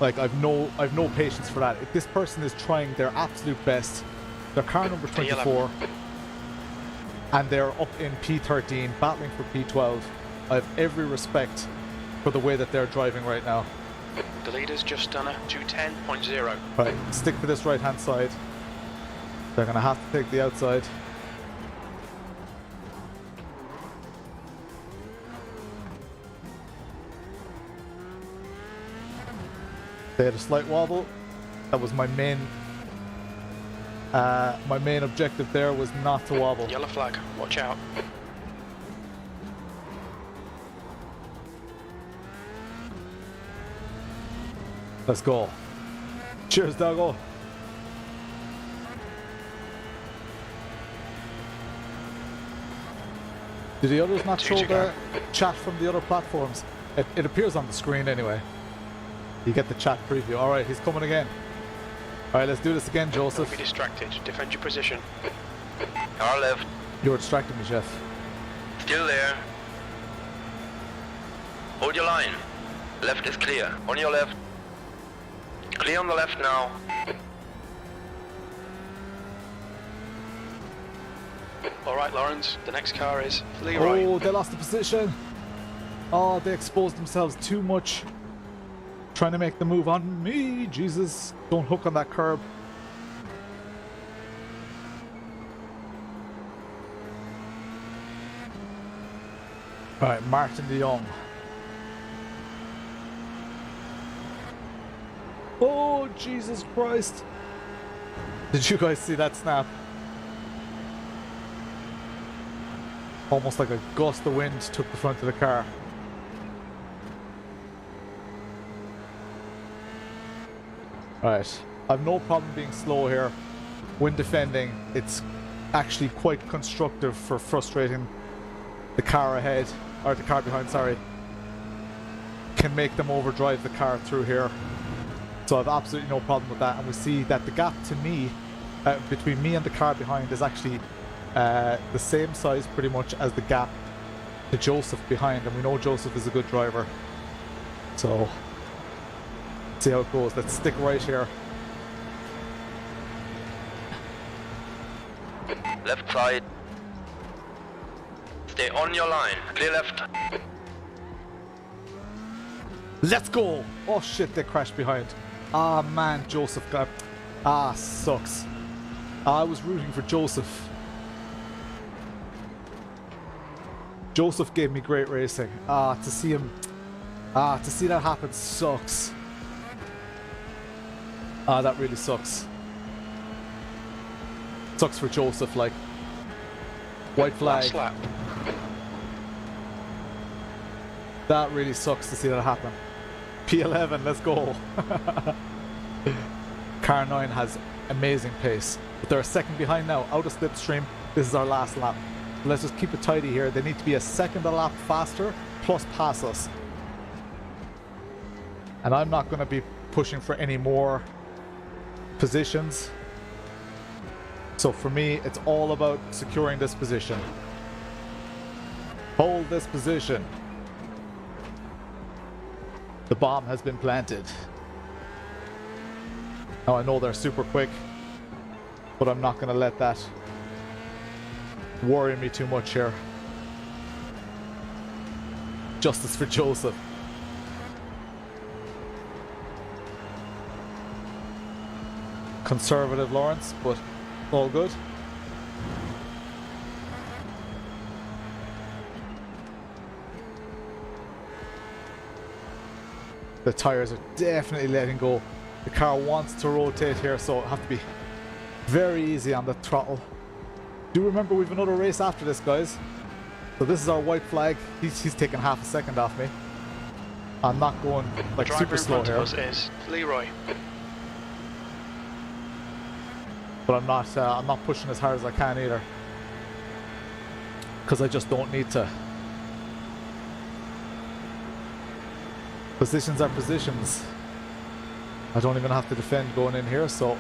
A: like, I've no patience for that. If this person is trying their absolute best, they're car number 24, and they're up in P13, battling for P12, I have every respect for the way that they're driving right now.
C: The leader's just done a 210.0.
A: Right, stick to this right-hand side. They're going to have to take the outside. They had a slight wobble. That was my main objective there, was not to wobble.
C: Yellow flag, watch out.
A: Let's go. Cheers, Doggo. Do the others not show the chat from the other platforms? It appears on the screen anyway. You get the chat preview. Alright, he's coming again. Alright, let's do this again, Joseph.
C: Don't be distracted. Defend your position.
D: Car left.
A: You're distracting me, Chef.
D: Still there. Hold your line. Left is clear. On your left. Clear on the left now.
C: Alright, Lawrence. The next car is Flea.
A: Oh, they lost the position. Oh, they exposed themselves too much. Trying to make the move on me. Jesus. Don't hook on that curb. Alright, Martin de Jong. Oh, Jesus Christ. Did you guys see that snap? Almost like a gust of wind took the front of the car. Alright, I've no problem being slow here. When defending, it's actually quite constructive for frustrating the car ahead, or the car behind, sorry. Can make them overdrive the car through here. So I've absolutely no problem with that, and we see that the gap to me, between me and the car behind, is actually the same size pretty much as the gap to Joseph behind, and we know Joseph is a good driver. So, see how it goes. Let's stick right here.
D: Left side. Stay on your line. Clear left.
A: Let's go! Oh shit, they crashed behind. Ah man, Joseph got... Ah, sucks. I was rooting for Joseph. Joseph gave me great racing. To see him... to see that happen sucks. That really sucks. Sucks for Joseph, like. White flag.
C: Last lap.
A: That really sucks to see that happen. P11, let's go. Car 9 has amazing pace, but they're a second behind now, out of slipstream. This is our last lap. Let's just keep it tidy here. They need to be a second a lap faster, plus pass us. And I'm not going to be pushing for any more positions. So for me, it's all about securing this position. Hold this position. The bomb has been planted. Now I know they're super quick, but I'm not going to let that worry me too much here. Justice for Joseph. Conservative Lawrence, but all good. The tires are definitely letting go. The car wants to rotate here, so it'll have to be very easy on the throttle. Do remember we've another race after this, guys. So this is our white flag. He's taking half a second off me. I'm not going like super slow here.
C: The driver in front of us is Leroy.
A: But I'm not pushing as hard as I can either, because I just don't need to. Positions are positions. I don't even have to defend going in here, so.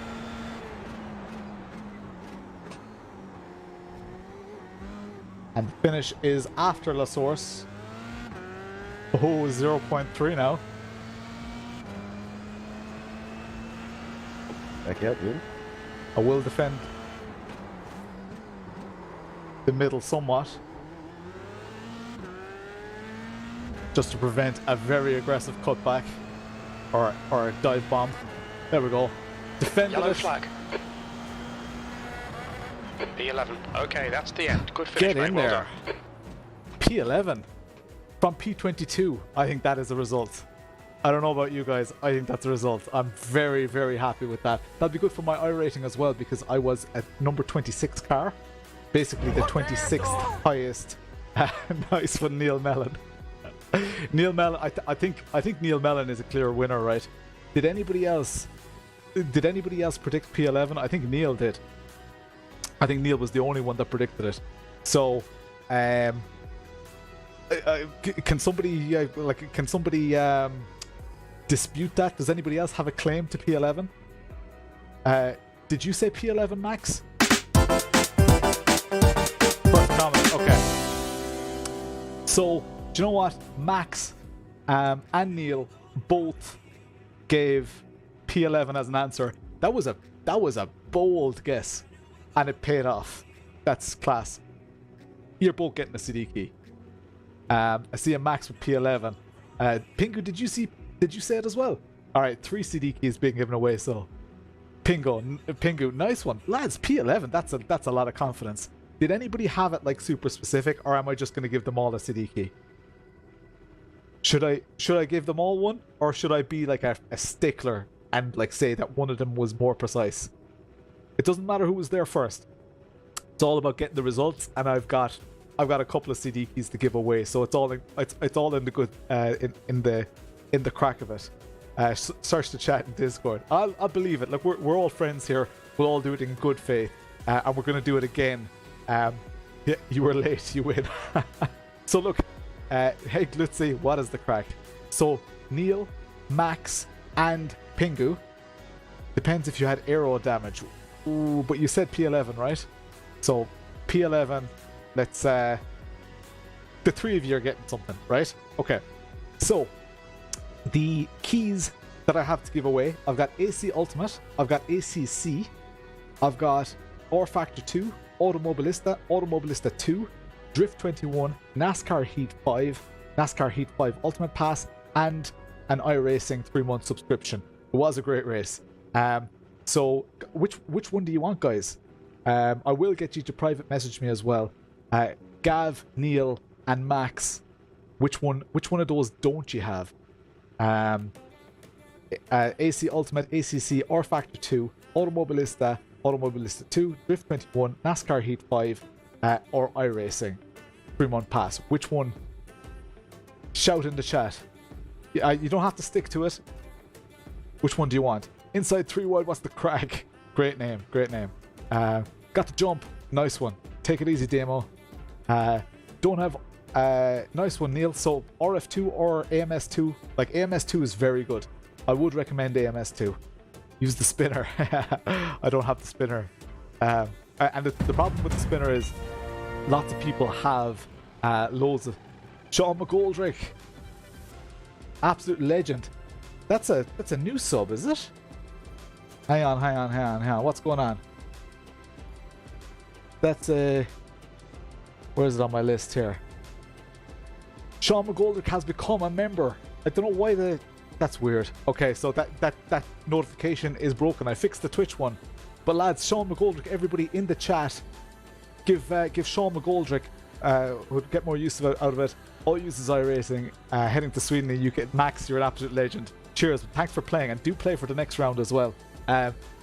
A: And the finish is after La Source. Oh, 0.3 now.
F: Back out, dude.
A: I will defend the middle somewhat, just to prevent a very aggressive cutback or a dive bomb. There we go. Defend
C: Yellow
A: it.
C: flag. P11. Okay, that's the end. Good finish,
A: Get in
C: mate. Well
A: there.
C: done.
A: P11 from P22. I think that is a result. I don't know about you guys. I think that's a result. I'm very, very happy with that. That'll be good for my iRating as well, because I was at number 26 car. Basically the 26th highest. Nice one, Neil Mellon. Neil Mellon, I think Neil Mellon is a clear winner, right? Did anybody else predict P11? I think Neil did. I think Neil was the only one that predicted it. So, can somebody dispute that? Does anybody else have a claim to P11? Did you say P11, Max? First comment, okay. So, do you know what? Max and Neil both gave P11 as an answer. That was a bold guess, and it paid off. That's class. You're both getting a CD key. I see a Max with P11. Pingu, did you say it as well? All right, 3 CD keys being given away. So, Pingu, nice one, lads. P11. That's a lot of confidence. Did anybody have it like super specific, or am I just going to give them all a CD key? Should I give them all one, or should I be like a stickler and like say that one of them was more precise? It doesn't matter who was there first. It's all about getting the results, and I've got a couple of CD keys to give away, so it's all in the good in the crack of it. Search the chat in Discord. I'll believe it. Look, we're all friends here. We'll all do it in good faith, and we're gonna do it again. Yeah, you were late. You win. So look, hey, let's see what is the crack. So Neil, Max, and Pingu. Depends if you had aero damage. Ooh, but you said P11, right? So P11. Let's the 3 of you are getting something, right? Okay. So the keys that I have to give away, I've got AC Ultimate, I've got ACC, I've got R Factor 2, Automobilista, Automobilista 2, Drift 21, NASCAR Heat 5, NASCAR Heat 5 Ultimate Pass, and an iRacing 3-month subscription. It was a great race. So which one do you want, guys? I will get you to private message me as well. Gav, Neil, and Max. Which one of those don't you have? AC Ultimate, ACC, R Factor 2, Automobilista, Automobilista 2, Drift 21, NASCAR Heat 5, or iRacing 3-month pass. Which one? Shout in the chat. You don't have to stick to it. Which one do you want? Inside 3 wide, what's the crack? Great name, great name. Got the jump. Nice one. Take it easy, Demo. Don't have nice one, Neil. So RF2 or AMS2. Like AMS2 is very good. I would recommend AMS2. Use the spinner. I don't have the spinner. And the problem with the spinner is lots of people have loads of Sean McGoldrick. Absolute legend. That's a new sub, is it? Hang on. What's going on? That's a... Where is it on my list here? Sean McGoldrick has become a member. I don't know why that's weird. Okay, so that notification is broken. I fixed the Twitch one. But lads, Sean McGoldrick, everybody in the chat, give Sean McGoldrick, would get more use out of it. All uses iRacing, heading to Sweden and UK. Max, you're an absolute legend. cheers. Thanks for playing, and do play for the next round as well.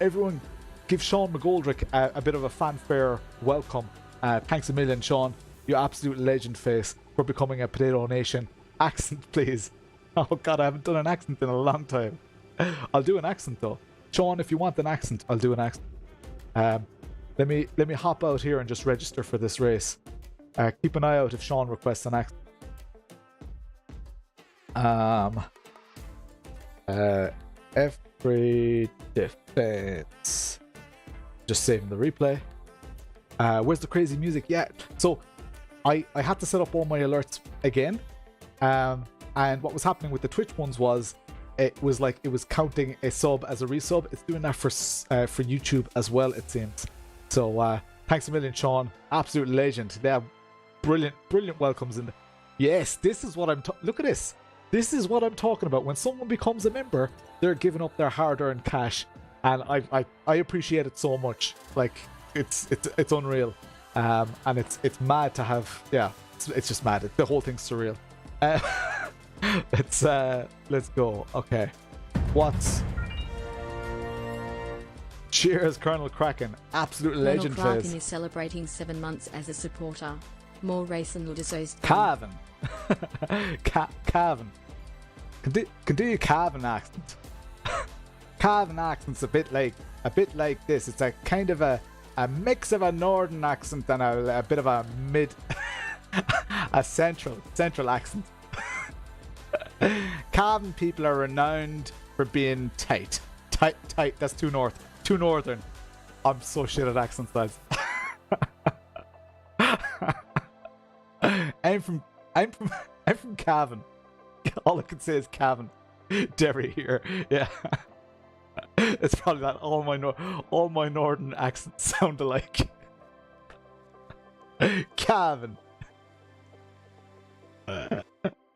A: Everyone, give Sean McGoldrick a bit of a fanfare welcome. Thanks a million, Sean. You absolute legend face for becoming a Potato Nation. Accent, please. Oh God, I haven't done an accent in a long time. I'll do an accent though. Sean, if you want an accent, I'll do an accent. Let me hop out here and just register for this race. Keep an eye out if Sean requests an accent. Every defense. Just saving the replay. Where's the crazy music? Yeah. So I had to set up all my alerts again. And what was happening with the Twitch ones was it was counting a sub as a resub. It's doing that for YouTube as well, it seems. So thanks a million, Sean. Absolute legend. They have brilliant welcomes. And yes, this is what look at this. This is what I'm talking about. When someone becomes a member, they're giving up their hard-earned cash, and I appreciate it so much. Like it's unreal, and it's mad to have. Yeah, it's just mad. The whole thing's surreal. Let's go. Okay, cheers, Colonel Kraken. Absolute legend.
H: Colonel Kraken is celebrating 7 months as a supporter. More racing Ludisos.
A: Cavan. Cavan. Can do your Cavan accent. Cavan accent's a bit like this. It's a kind of a mix of a northern accent and a bit of a a central accent. Cavan people are renowned for being tight. That's too northern. I'm so shit at accents, lads. I'm from Cavan. All I can say is Cavan. Derry here. Yeah. It's probably that all my northern accents sound alike. Cavan.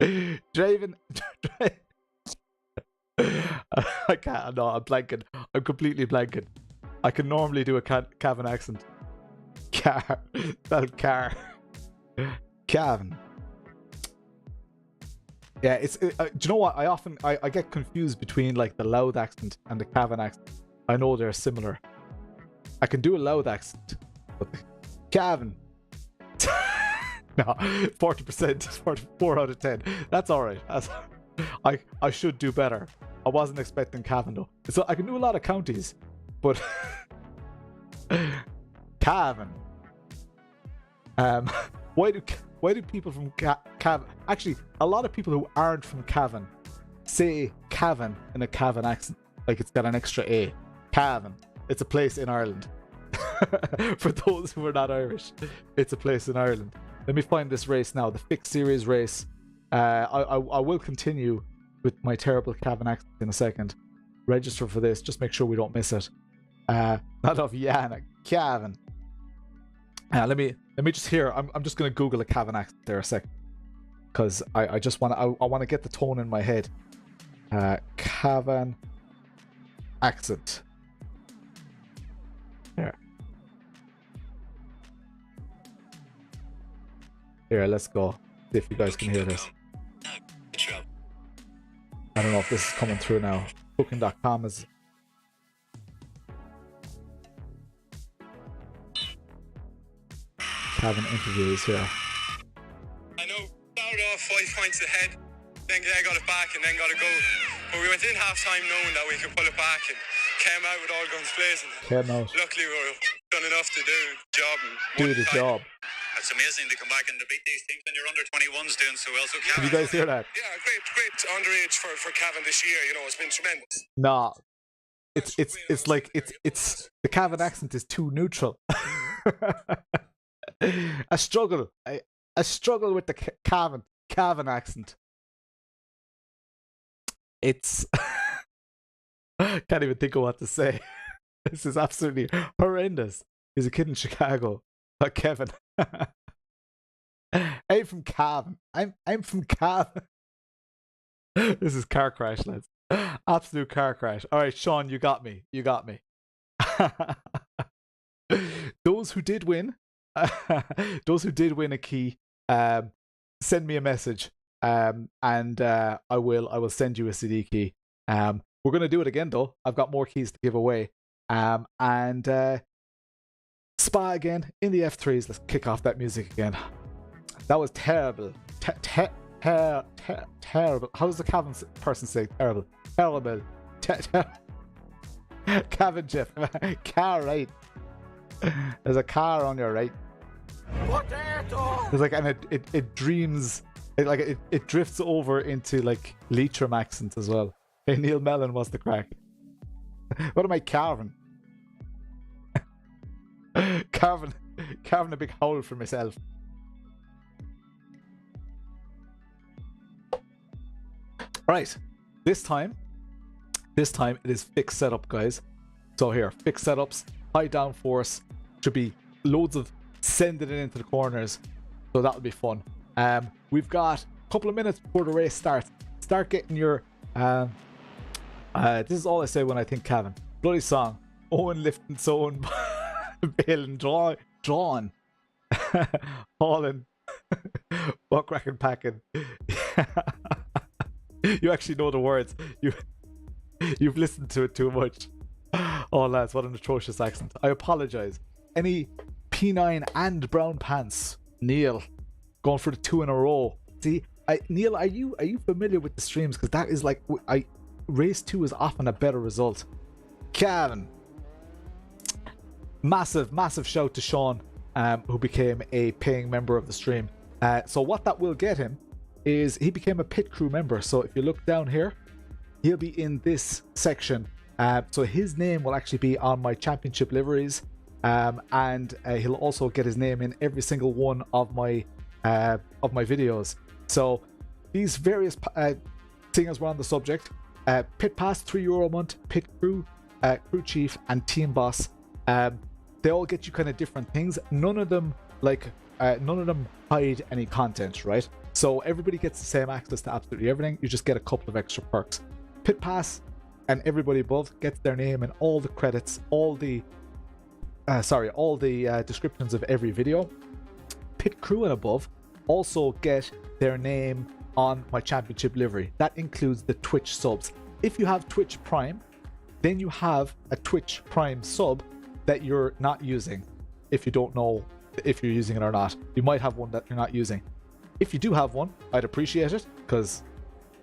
A: Draven. I can't. No, I'm blanking. I'm completely blanking. I can normally do a Cavan accent. Car. Car. Cavan. Yeah, do you know what? I get confused between like the Louth accent and the Cavan accent. I know they're similar. I can do a Louth accent, but the Cavan. No, 40%, 44 out of 10. That's all right. I should do better. I wasn't expecting Cavan though. So I can do a lot of counties, but Cavan. Why do people from Cavan... Actually, a lot of people who aren't from Cavan say Cavan in a Cavan accent. Like it's got an extra A. Cavan. It's a place in Ireland. For those who are not Irish, it's a place in Ireland. Let me find this race now. The fixed series race. I will continue with my terrible Cavan accent in a second. Register for this. Just make sure we don't miss it. Not of Yana. Cavan. Let me just hear. I'm just going to Google a Cavan accent there a second, because I just want to get the tone in my head. Cavan accent. Here, let's go. See if you guys can hear this. I don't know if this is coming through now. Booking.com is... Cavan interviews here.
I: I know, started off 5 points ahead, then got it back and then got a goal. But we went in half time knowing that we could pull it back and came out with all guns blazing. Luckily we were done enough to do the job.
A: Do the job.
I: It's amazing to come back and to beat these teams when you're under 21s doing so well. So
A: Can you guys hear that?
I: Yeah, great underage for Cavan this year. You know, it's been tremendous.
A: Nah, it's like it's the Cavan accent is too neutral. A struggle with the Cavan accent. It's can't even think of what to say. This is absolutely horrendous. He's a kid in Chicago. Kevin. I'm from Cavan. I'm from Cavan. This is car crash, lads. Absolute car crash. All right, Sean, you got me. Those who did win a key, send me a message, and I will send you a CD key. We're going to do it again, though. I've got more keys to give away. And Spa again in the F3s. Let's kick off that music again. That was terrible. Terrible. How does the Cavan person say terrible? Terrible. Cavan Jeff. Car right. There's a car on your right. There's like, and it dreams, it drifts over into like Leitrim accent as well. Hey, Neil Mellon was the crack. What am I carving? carving a big hole for myself. Right, this time it is fixed setup, guys. So here, fixed setups, high downforce, should be loads of sending it into the corners, so that'll be fun. We've got a couple of minutes before the race starts. Start getting your this is all I say when I think Cavan. Bloody song. Owen lifting sown Phelan drawn hauling buck racking packing. You actually know the words. You've listened to it too much. Oh lads, what an atrocious accent. I apologize. Any P9 and brown pants. Neil going for the 2 in a row. See, Neil, are you familiar with the streams? Because that is like, race 2 is often a better result. Cavan, massive shout to Sean, who became a paying member of the stream. So what that will get him is he became a pit crew member. So if you look down here, he'll be in this section. So his name will actually be on my championship liveries, and he'll also get his name in every single one of my videos. So these various seeing as we're on the subject, pit pass €3 a month, pit crew, crew chief, and team boss. They all get you kind of different things. None of them hide any content, right? So everybody gets the same access to absolutely everything. You just get a couple of extra perks. Pit pass and everybody above gets their name and all the credits, all the descriptions of every video. Pit crew and above also get their name on my championship livery. That includes the Twitch subs. If you have Twitch Prime, then you have a Twitch Prime sub that you're not using. If you don't know if you're using it or not, you might have one that you're not using. If you do have one, I'd appreciate it, because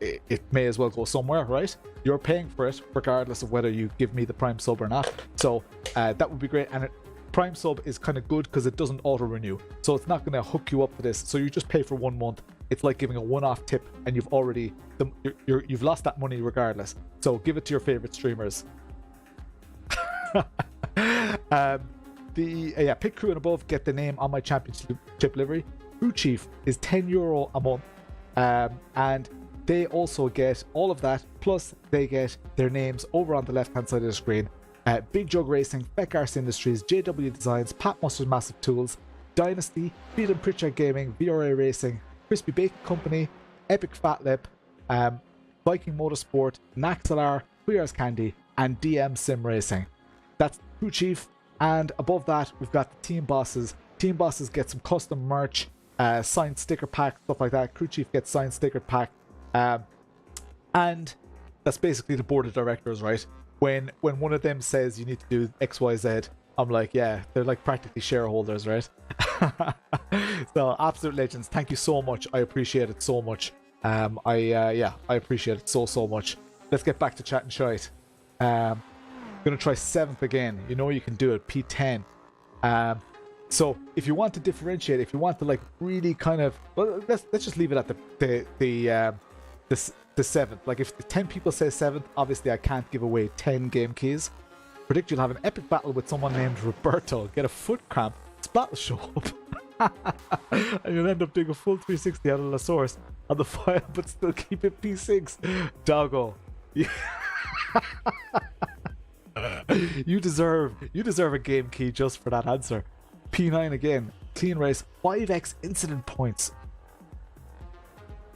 A: it may as well go somewhere, right? You're paying for it regardless of whether you give me the Prime sub or not. So that would be great. And Prime sub is kind of good because it doesn't auto renew, so it's not going to hook you up to this. So you just pay for 1 month. It's like giving a one-off tip, and you've already you've lost that money regardless. So give it to your favorite streamers. Pit crew and above get the name on my championship livery. Crew chief is €10 a month, and they also get all of that, plus they get their names over on the left hand side of the screen. Big Jug Racing, Beck Arts Industries, JW Designs, Pat Mustard's Massive Tools, Dynasty, Feed and Pritchard Gaming, VRA Racing, Crispy Bacon Company, epicfatlip, Viking Motorsport, Naxalar, Cuyar's Candy, and DM Sim Racing. That's crew chief, and above that we've got the team bosses. Team bosses get some custom merch, signed sticker pack, stuff like that. Crew chief gets signed sticker pack, and that's basically the board of directors, right? When one of them says you need to do XYZ, I'm like, yeah, they're like practically shareholders, right? So absolute legends, thank you so much. I appreciate it so much. I appreciate it so much. Let's get back to chatting shite. Gonna try 7th again. You know you can do it. P10. So if you want to differentiate, if you want to like really kind of, well, let's just leave it at the 7th. Like if 10 people say 7th, obviously I can't give away 10 game keys. Predict you'll have an epic battle with someone named Roberto, get a foot cramp, splattle show up, and you'll end up doing a full 360 out of the source on the file, but still keep it P6. Doggo. You deserve a game key just for that answer. P9 again. Clean race. 5x incident points.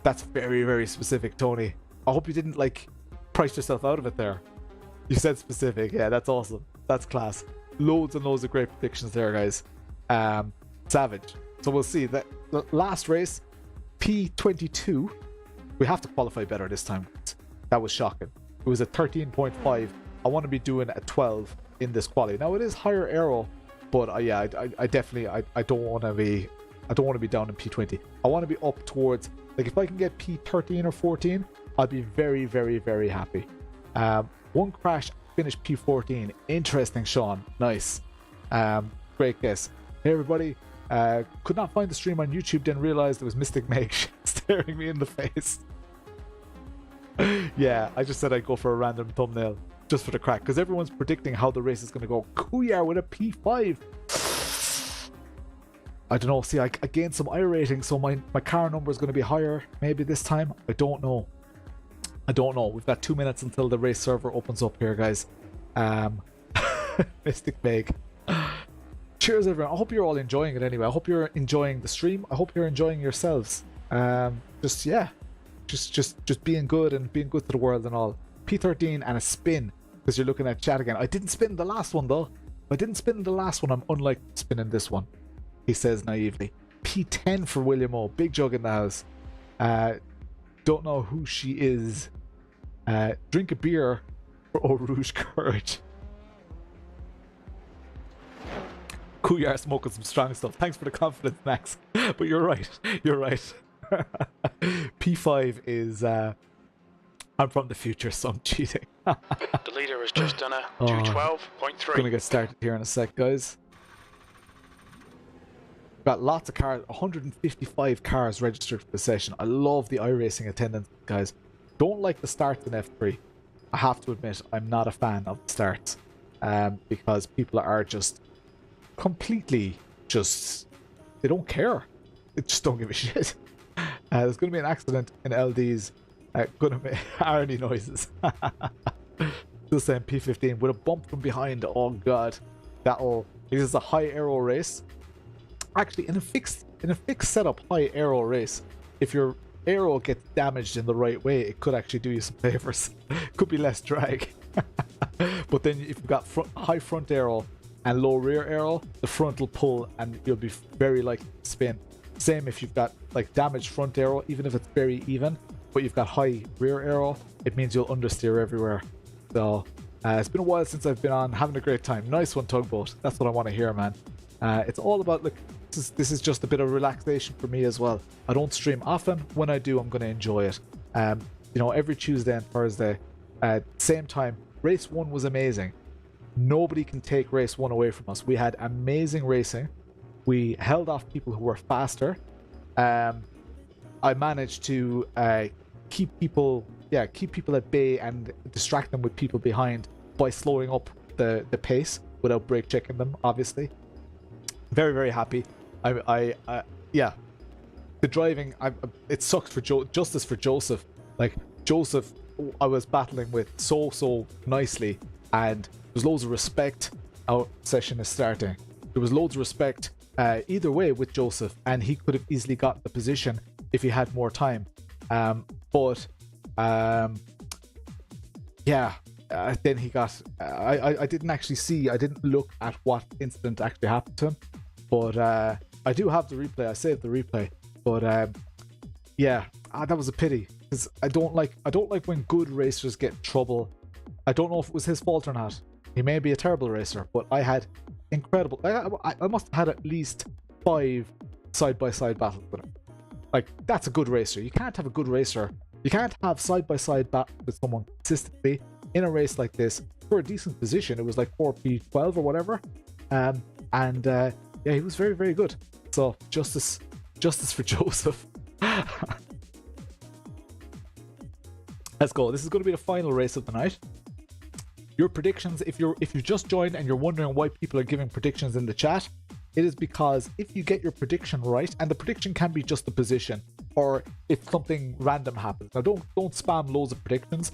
A: That's very, very specific, Tony. I hope you didn't like price yourself out of it there. You said specific. Yeah, that's awesome. That's class. Loads and loads of great predictions there, guys. Savage. So we'll see. The last race, P22. We have to qualify better this time. That was shocking. It was a 13.5. I want to be doing a 12 in this quality. Now it is higher aero, but yeah, I definitely I don't want to be down in P20. I want to be up towards, like, if I can get P13 or 14, I'll be very, very, very happy. One crash, finished P14. Interesting, Sean. Nice. Great guess. Hey everybody. Could not find the stream on YouTube, didn't realize there was Mystic Meg staring me in the face. Yeah, I just said I'd go for a random thumbnail just for the crack, because everyone's predicting how the race is going to go. Cuyar with a P5. I don't know. See, I gained some iRating, so my car number is going to be higher maybe this time. I don't know. We've got 2 minutes until the race server opens up here, guys. Mystic Meg. Cheers, everyone. I hope you're all enjoying it anyway. I hope you're enjoying the stream. I hope you're enjoying yourselves. Just being good and being good to the world and all. P13 and a spin, because you're looking at chat again. I didn't spin the last one, though. If I didn't spin the last one, I'm unlike spinning this one, he says naively. P10 for William O. Big Jug in the house. Don't know who she is. Drink a beer for Eau Rouge Courage. Cuyar smoking some strong stuff. Thanks for the confidence, Max. But you're right. You're right. P5 is... I'm from the future, so I'm cheating.
C: The leader has just done a 212.3.
A: Gonna get started here in a sec, guys. Got lots of cars. 155 cars registered for the session. I love the iRacing attendance, guys. Don't like the starts in F3. I have to admit, I'm not a fan of the starts. Because people are just... completely just, they don't care. They just don't give a shit. There's going to be an accident in LD's. Going to make irony noises. Still saying P15 with a bump from behind. Oh god, this is a high aero race. Actually, in a fixed setup high aero race, if your aero gets damaged in the right way, it could actually do you some favors. Could be less drag. But then if you've got high front aero and low rear aero, the front will pull and you'll be very likely to spin. Same if you've got like damaged front aero, even if it's very even, but you've got high rear aero, it means you'll understeer everywhere. So it's been a while since I've been on, having a great time. Nice one, Tugboat. That's what I want to hear, man. It's all about, look, this is just a bit of relaxation for me as well. I don't stream often. When I do, I'm going to enjoy it. You know, every Tuesday and Thursday, same time. Race 1 was amazing. Nobody can take race 1 away from us. We had amazing racing. We held off people who were faster. I managed to keep people at bay and distract them with people behind by slowing up the pace without brake checking them, obviously. Very, very happy. Yeah, the driving, it sucked for justice for Joseph. Like, Joseph, I was battling with so nicely, and there's loads of respect. Our session is starting. There was loads of respect either way with Joseph, and he could have easily got the position if he had more time. Yeah, then he got... I didn't actually see, I didn't look at what incident actually happened to him, but I do have the replay. I saved the replay, but yeah, that was a pity, because I don't like when good racers get trouble. I don't know if it was his fault or not. He may be a terrible racer, but I had incredible... I must have had at least 5 side-by-side battles with him. Like, that's a good racer. You can't have a good racer. You can't have side-by-side battle with someone consistently in a race like this for a decent position. It was like 4P12 or whatever. Yeah, he was very, very good. So, justice for Joseph. Let's go. This is going to be the final race of the night. Your predictions, if you just joined and you're wondering why people are giving predictions in the chat, it is because if you get your prediction right, and the prediction can be just the position, or if something random happens. Now, don't spam loads of predictions.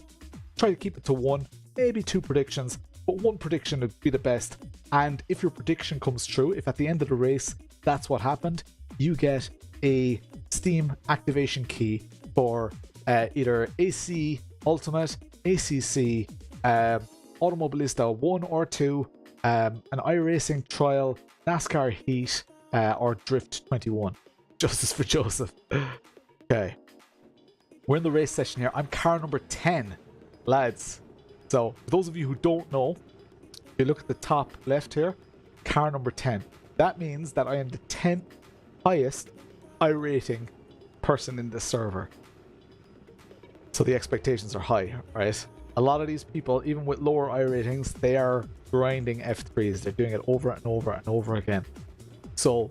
A: Try to keep it to 1, maybe 2 predictions, but 1 prediction would be the best. And if your prediction comes true, if at the end of the race that's what happened, you get a Steam activation key for either AC Ultimate, ACC, Automobilista 1 or 2, an iRacing Trial, NASCAR Heat, or Drift 21. Justice for Joseph. Okay. We're in the race session here. I'm car number 10. Lads, So for those of you who don't know, if you look at the top left here, car number 10. That means that I am the 10th highest iRating person in this server. So the expectations are high, right? A lot of these people, even with lower iRatings, they are grinding F3s. They're doing it over and over and over again. So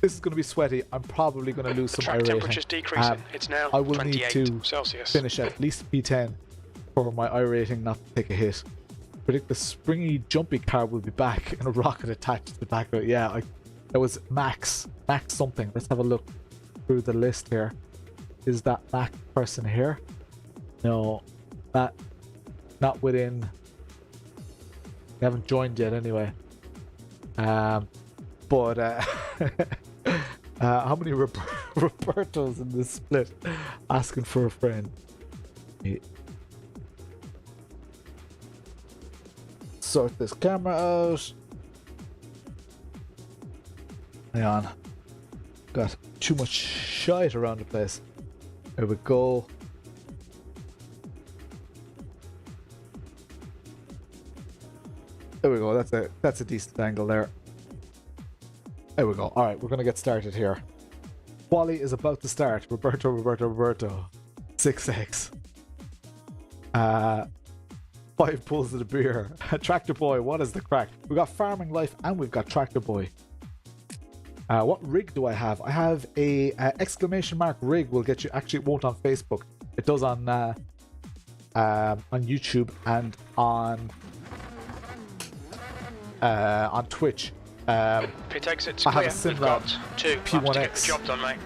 A: this is going to be sweaty. I'm probably going to lose some
C: track
A: iRating.
C: temperature's decreasing. It's now
A: I will
C: 28
A: need to
C: Celsius.
A: finish at least P10 for my iRating not to take a hit. Predict the springy, jumpy car will be back and a rocket attached to the back of it. Yeah, that was Max something. Let's have a look through the list here. Is that Max person here? No, not within. They haven't joined yet anyway. But how many Robertos in this split? Asking for a friend. Sort this camera out. Hang on. Got too much shite around the place. There we go. There we go. That's a decent angle there. There we go. All right, we're gonna get started here. Quali is about to start. Roberto. 6x. 5 pulls of the beer. Tractor Boy, what is the crack? We got Farming Life and we've got Tractor Boy. What rig do I have? I have a exclamation mark rig. Will get you. Actually, it won't on Facebook. It does on YouTube and on Twitch.
C: Pit exit's
A: I have
C: clear.
A: a sim
C: We've
A: lab
C: got 2.
A: P1X.
C: To get the job done, mate.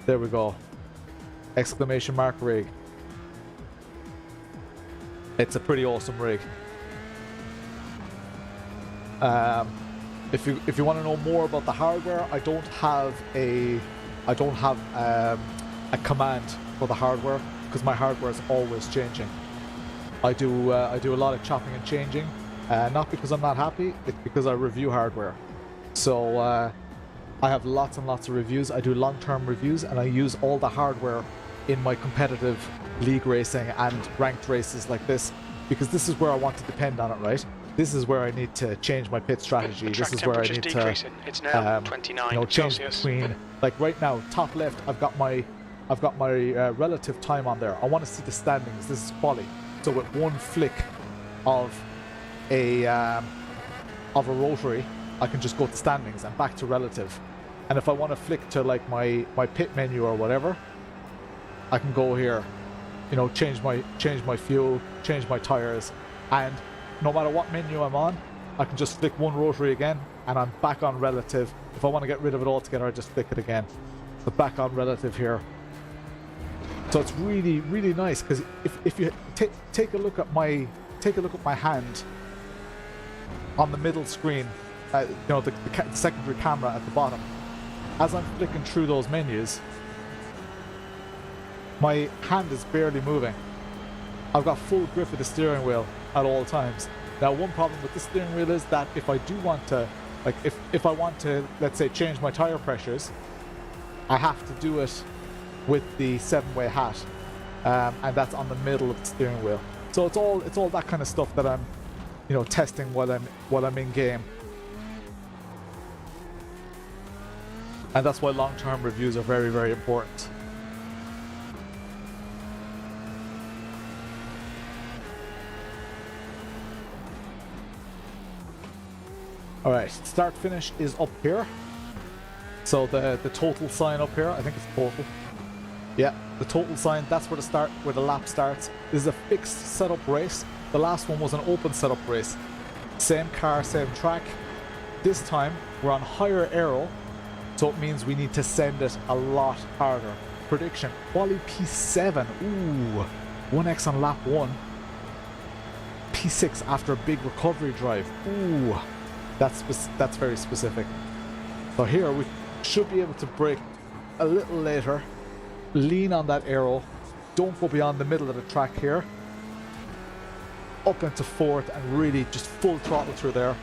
A: There we go. Exclamation mark rig. It's a pretty awesome rig. If you want to know more about the hardware, I don't have a command for the hardware because my hardware is always changing. I do a lot of chopping and changing, not because I'm not happy. It's because I review hardware. So I have lots and lots of reviews. I do long-term reviews, and I use all the hardware in my competitive league racing and ranked races like this, because this is where I want to depend on it, right? This is where I need to change my pit strategy. This is where I need to
C: it's now 29
A: change
C: Celsius.
A: between, like right now, top left, I've got my relative time on there. I want to see the standings. This is quali. So with one flick of a rotary, I can just go to standings and back to relative. And if I want to flick to like my pit menu or whatever, I can go here, you know, change my fuel, change my tires, and no matter what menu I'm on, I can just flick one rotary again and I'm back on relative. If I want to get rid of it altogether, I just flick it again. But back on relative here. So it's really, really nice, because if you take a look at my hand on the middle screen, you know, the secondary camera at the bottom, as I'm flicking through those menus, my hand is barely moving. I've got full grip of the steering wheel at all times. Now, one problem with the steering wheel is that if I do want to, like if I want to, let's say, change my tire pressures, I have to do it with the 7-way hat, and that's on the middle of the steering wheel. So it's all that kind of stuff that I'm, you know, testing while I'm in game. And that's why long-term reviews are very, very important. Alright, start finish is up here. So the total sign up here, I think it's total. Yeah, the total sign, that's where the lap starts. This is a fixed setup race. The last one was an open setup race. Same car, same track. This time we're on higher aero, so it means we need to send it a lot harder. Prediction, quali P7. Ooh, 1x on lap 1. P6 after a big recovery drive. Ooh, that's very specific. So here we should be able to brake a little later, lean on that aero, don't go beyond the middle of the track here, up into fourth and really just full throttle through there.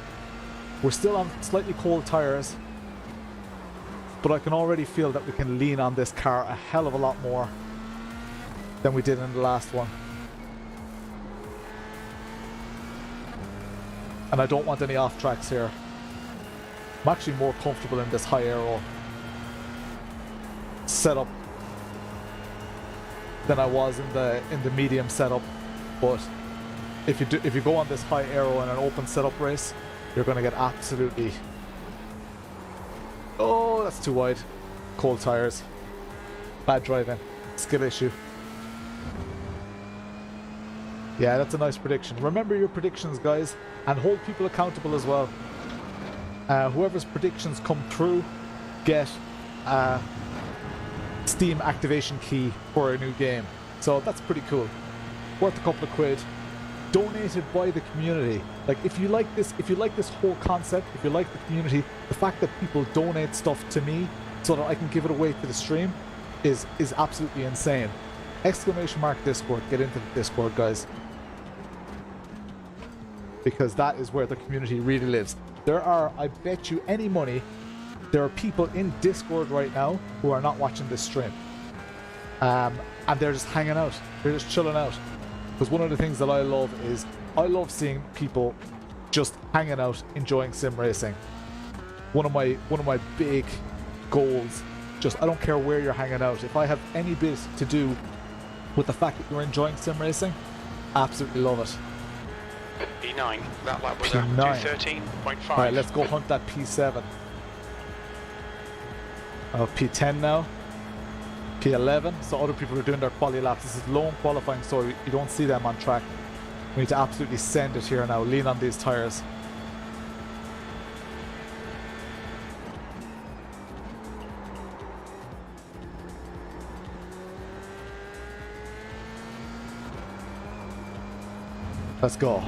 A: We're still on slightly cold tires, but I can already feel that we can lean on this car a hell of a lot more than we did in the last one. And I don't want any off tracks here. I'm actually more comfortable in this high aero setup than I was in the medium setup. But if you go on this high aero in an open setup race, you're going to get absolutely... Oh, that's too wide. Cold tires. Bad driving. Skill issue. Yeah, that's a nice prediction. Remember your predictions, guys, and hold people accountable as well. Whoever's predictions come through, get a Steam activation key for a new game. So that's pretty cool. Worth a couple of quid. Donated by the community. Like, if you like this whole concept, if you like the community, the fact that people donate stuff to me so that I can give it away to the stream is absolutely insane. !Discord. Get into the Discord, guys. Because that is where the community really lives. There are, I bet you any money, there are people in Discord right now who are not watching this stream. And they're just hanging out. They're just chilling out. Because one of the things that I love is, I love seeing people just hanging out, enjoying sim racing. One of my big goals, just, I don't care where you're hanging out. If I have any bit to do with the fact that you're enjoying sim racing, absolutely love it.
C: P9, that lap was
A: P9.
C: at 213.5.
A: Alright, let's go hunt that P7. Oh, P10 now. P11. So other people are doing their quali laps. This is lone qualifying, so you don't see them on track. We need to absolutely send it here now. Lean on these tires. Let's go.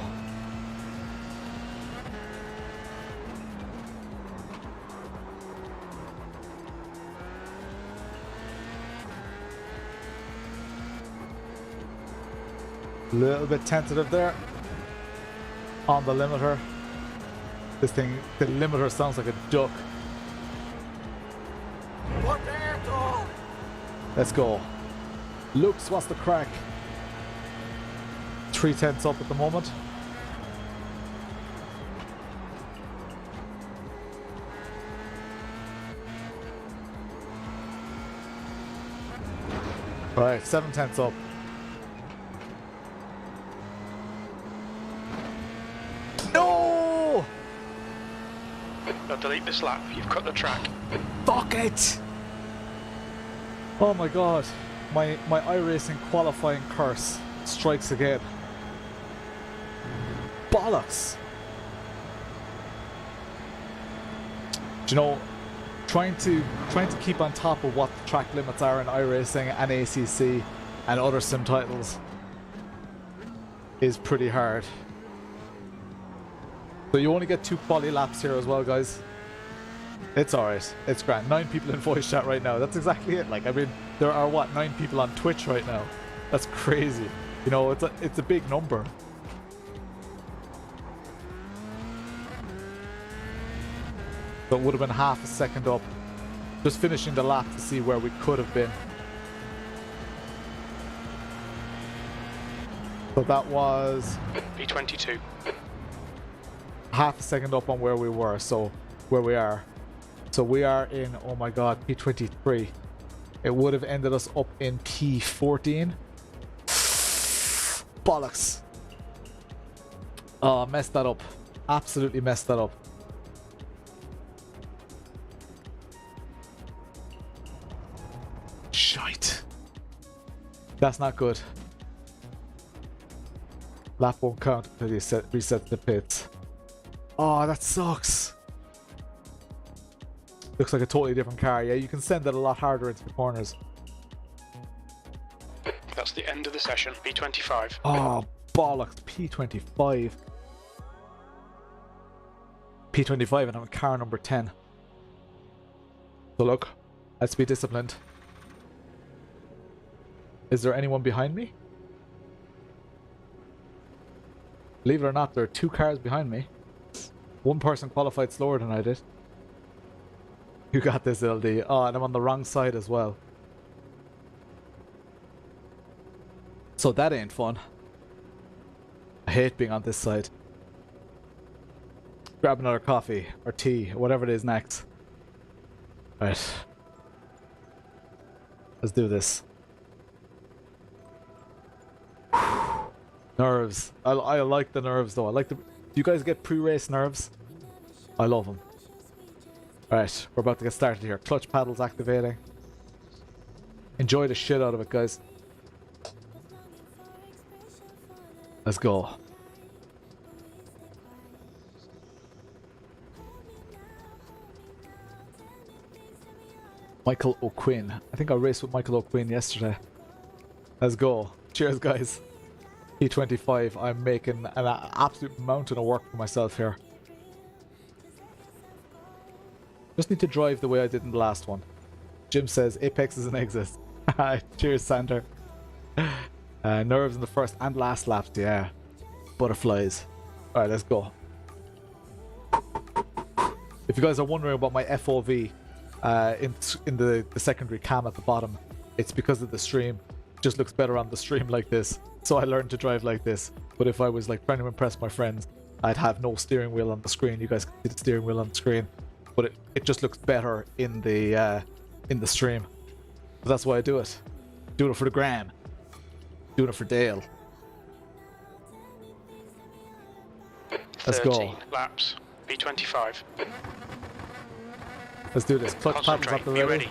A: A little bit tentative there on the limiter. This thing, the limiter sounds like a duck. Let's go. Looks, what's the crack? 3/10 up at the moment. Right, 7/10 up. No!
C: Now delete this lap, you've cut the track.
A: Fuck it! Oh my god. My iRacing qualifying curse strikes again. Bollocks! Do you know, trying to keep on top of what the track limits are in iRacing and ACC and other sim titles is pretty hard. So you only get 2 quali laps here as well, guys. It's alright. It's grand. 9 people in voice chat right now. That's exactly it. Like, I mean, there are what, 9 people on Twitch right now. That's crazy. You know, it's a big number. So it would have been half a second up. Just finishing the lap to see where we could have been. So that was
C: P22.
A: half a second up on where we were, so where we are. So we are in, oh my god, P23. It would have ended us up in P14. Bollocks. Oh, messed that up. Absolutely messed that up. Shite. That's not good. Lap won't count until you reset the pits. Oh, that sucks. Looks like a totally different car. Yeah, you can send it a lot harder into the corners.
C: That's the end of the session. P25.
A: Oh, bollocks. P25. P25 and I'm car number 10. So look, let's be disciplined. Is there anyone behind me? Believe it or not, there are 2 cars behind me. One person qualified slower than I did. You got this, LD. Oh, and I'm on the wrong side as well. So that ain't fun. I hate being on this side. grab another coffee or tea, or whatever it is next. Right. Let's do this. Nerves. I like the nerves though. I like the... Do you guys get pre-race nerves? I love them. Alright, we're about to get started here. Clutch paddles activating. Enjoy the shit out of it, guys. Let's go. Michael O'Quinn. I think I raced with Michael O'Quinn yesterday. Let's go. Cheers, guys. P25. I'm making an absolute mountain of work for myself here. Just need to drive the way I did in the last one. Jim says Apex is an exit. Cheers, Sander. Nerves in the first and last laps, yeah. Butterflies. Alright, let's go. If you guys are wondering about my FOV in the secondary cam at the bottom, it's because of the stream. It just looks better on the stream like this. So I learned to drive like this. But if I was like trying to impress my friends, I'd have no steering wheel on the screen. You guys can see the steering wheel on the screen. But it just looks better in the stream. But that's why I do it. Doing it for the gram. Doing it for Dale. Let's go.
C: 13 laps. P25.
A: Let's do this. Clutch paddles up the
C: Be
A: ready.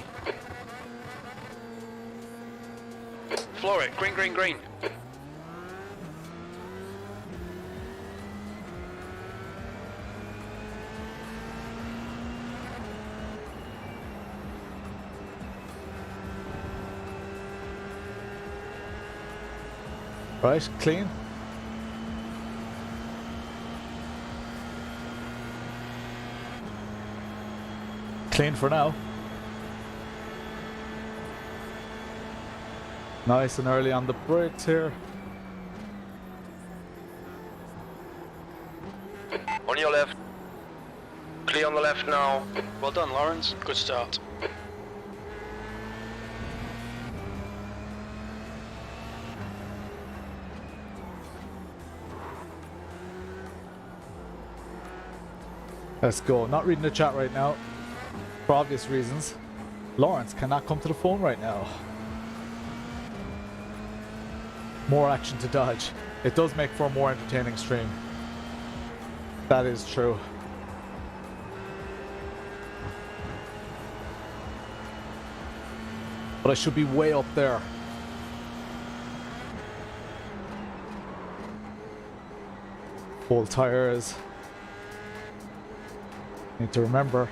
C: Floor it. Green, green, green.
A: Right, clean. Clean for now. Nice and early on the brakes here.
D: On your left. Clear on the left now.
C: Well done, Lawrence. Good start.
A: Let's go. Not reading the chat right now, for obvious reasons. Lawrence cannot come to the phone right now. More action to dodge. It does make for a more entertaining stream. That is true. But I should be way up there. Full tires. Need to remember.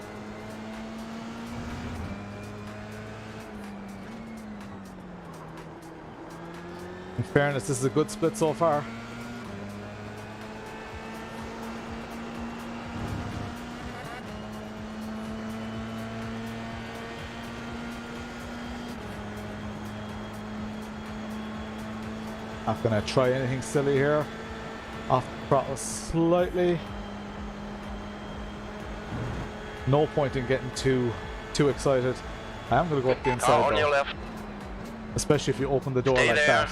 A: In fairness, this is a good split so far. Not gonna try anything silly here. Off the throttle slightly. No point in getting too excited. I am gonna go up the inside
D: On
A: though.
D: your left.
A: Especially if you open the door
D: Stay
A: like
D: there.
A: that.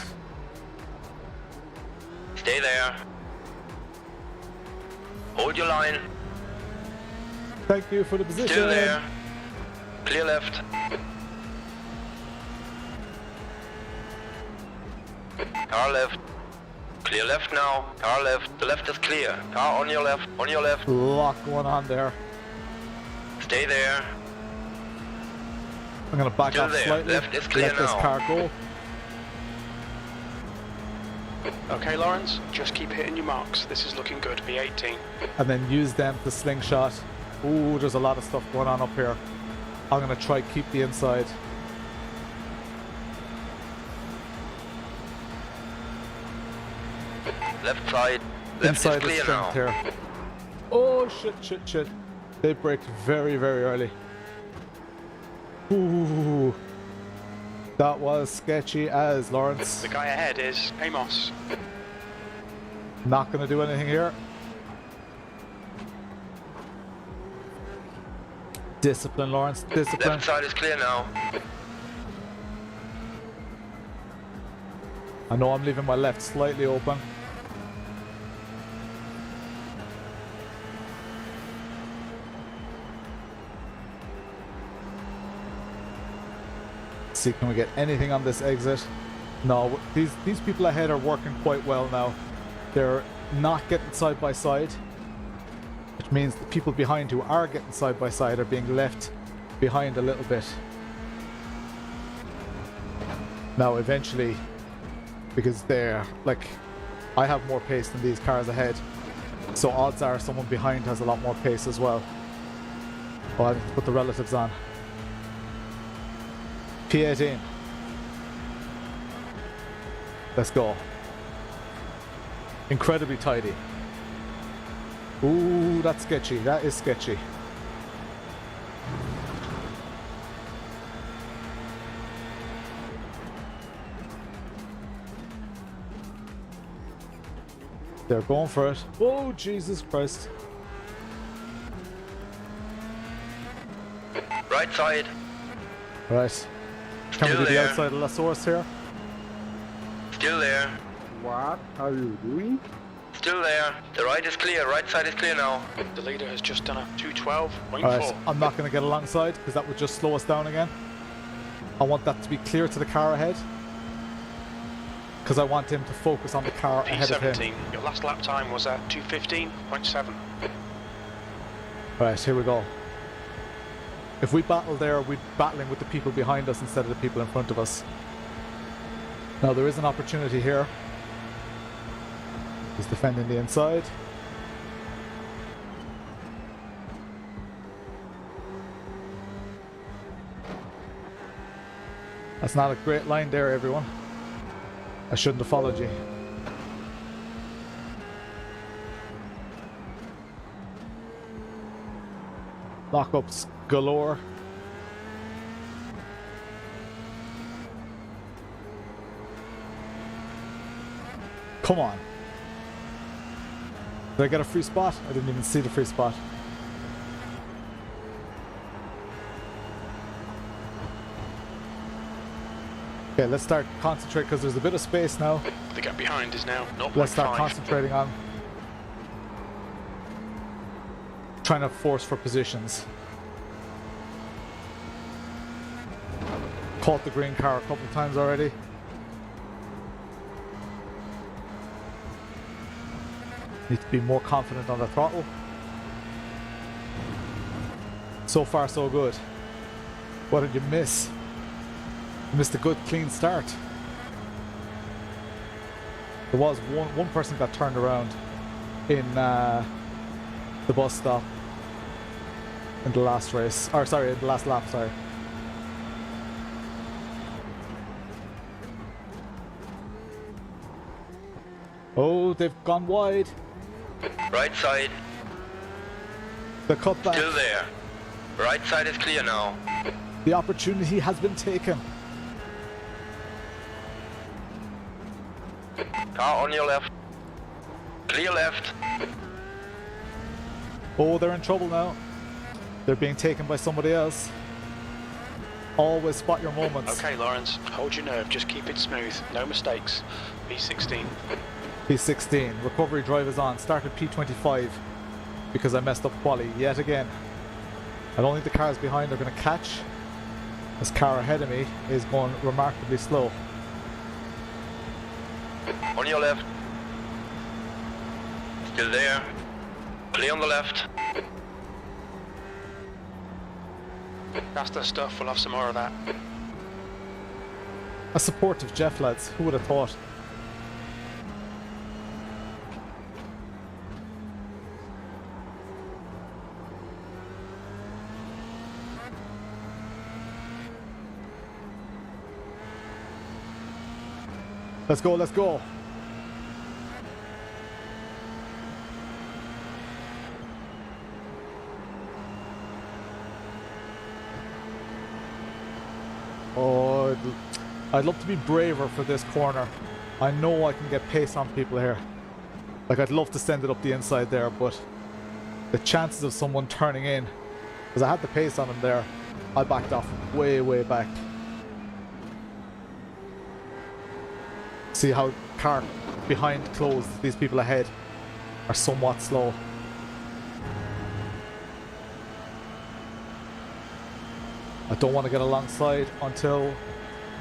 D: Stay there. Hold your line.
A: Thank you for the position.
D: Still there. Clear left. Car left. Clear left now. Car left. The left is clear. Car on your left. On your left.
A: Lot going on there.
D: Stay there.
A: I'm gonna back
D: Still
A: off
D: there.
A: slightly.
D: Left is clear
A: Let this
D: now.
A: car go.
C: Okay, Lawrence, just keep hitting your marks. This is looking good. P18.
A: And then use them to slingshot. Ooh, there's a lot of stuff going on up here. I'm gonna try keep the inside.
D: Left side. Left
A: Inside
D: is clear
A: is
D: now.
A: strength here. Oh shit. They braked very early. Ooh. That was sketchy as, Lawrence.
C: The guy ahead is Amos.
A: Not gonna do anything here. Discipline, Lawrence. Discipline.
D: Left side is clear now.
A: I know I'm leaving my left slightly open. Let's see, can we get anything on this exit? No, these people ahead are working quite well now. They're not getting side by side, which means the people behind who are getting side by side are being left behind a little bit. Now eventually, because they're like, I have more pace than these cars ahead, so odds are someone behind has a lot more pace as well. Oh, I need to put the relatives on. P18. Let's go. Incredibly tidy. Ooh, that's sketchy. That is sketchy. They're going for it. Oh, Jesus Christ.
D: Right side.
A: Right. Can we do the outside of La Source here?
D: Still there.
E: What are you doing?
D: Still there. The right is clear. Right side is clear now.
C: The leader has just done a 212.4.
A: Alright, I'm not going to get alongside because that would just slow us down again. I want that to be clear to the car ahead, because I want him to focus on the car ahead of him.
C: P17. Your last lap time was at 2:15.7.
A: Right, here we go. If we battle there, we're battling with the people behind us instead of the people in front of us. Now there is an opportunity here. He's defending the inside. That's not a great line there, everyone. I shouldn't have followed you. Lockups galore. Come on. Did I get a free spot? I didn't even see the free spot. Okay, let's start concentrate because there's a bit of space now.
C: The gap behind is now 0.5.
A: Let's start concentrating on trying to force for positions. Caught the green car a couple of times already. Need to be more confident on the throttle. So far so good. What did you miss? You missed a good clean start. There was one person got turned around in the bus stop in the last race, or sorry, in the last lap, sorry. Oh, they've gone wide.
D: Right side.
A: The cutback.
D: Still there. Right side is clear now.
A: The opportunity has been taken.
D: Car on your left. Clear left.
A: Oh, they're in trouble now. They're being taken by somebody else. Always spot your moments.
C: Okay, Lawrence, hold your nerve. Just keep it smooth. No mistakes. P16.
A: P16. Recovery drive is on. Started P25 because I messed up quali yet again. I don't think the cars behind are going to catch. This car ahead of me is going remarkably slow.
D: On your left. Still there. Clear on the left.
C: That's the stuff. We'll have some more of that.
A: A supportive Jeff, lads. Who would have thought? Let's go, let's go. Oh, I'd love to be braver for this corner. I know I can get pace on people here. Like, I'd love to send it up the inside there, but the chances of someone turning in, because I had the pace on him there, I backed off way, way back. See how car behind closed, these people ahead are somewhat slow. I don't want to get alongside until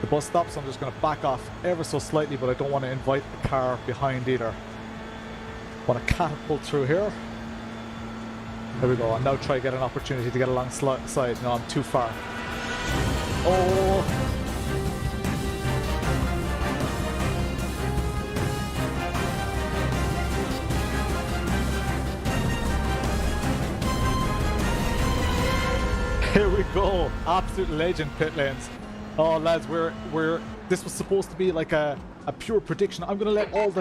A: the bus stop, so I'm just going to back off ever so slightly, but I don't want to invite the car behind either. Want to catapult through here. There we go, and now try to get an opportunity to get alongside. No, I'm too far. Oh! Here we go, absolute legend pit lanes. Oh lads, this was supposed to be like a pure prediction. I'm gonna let all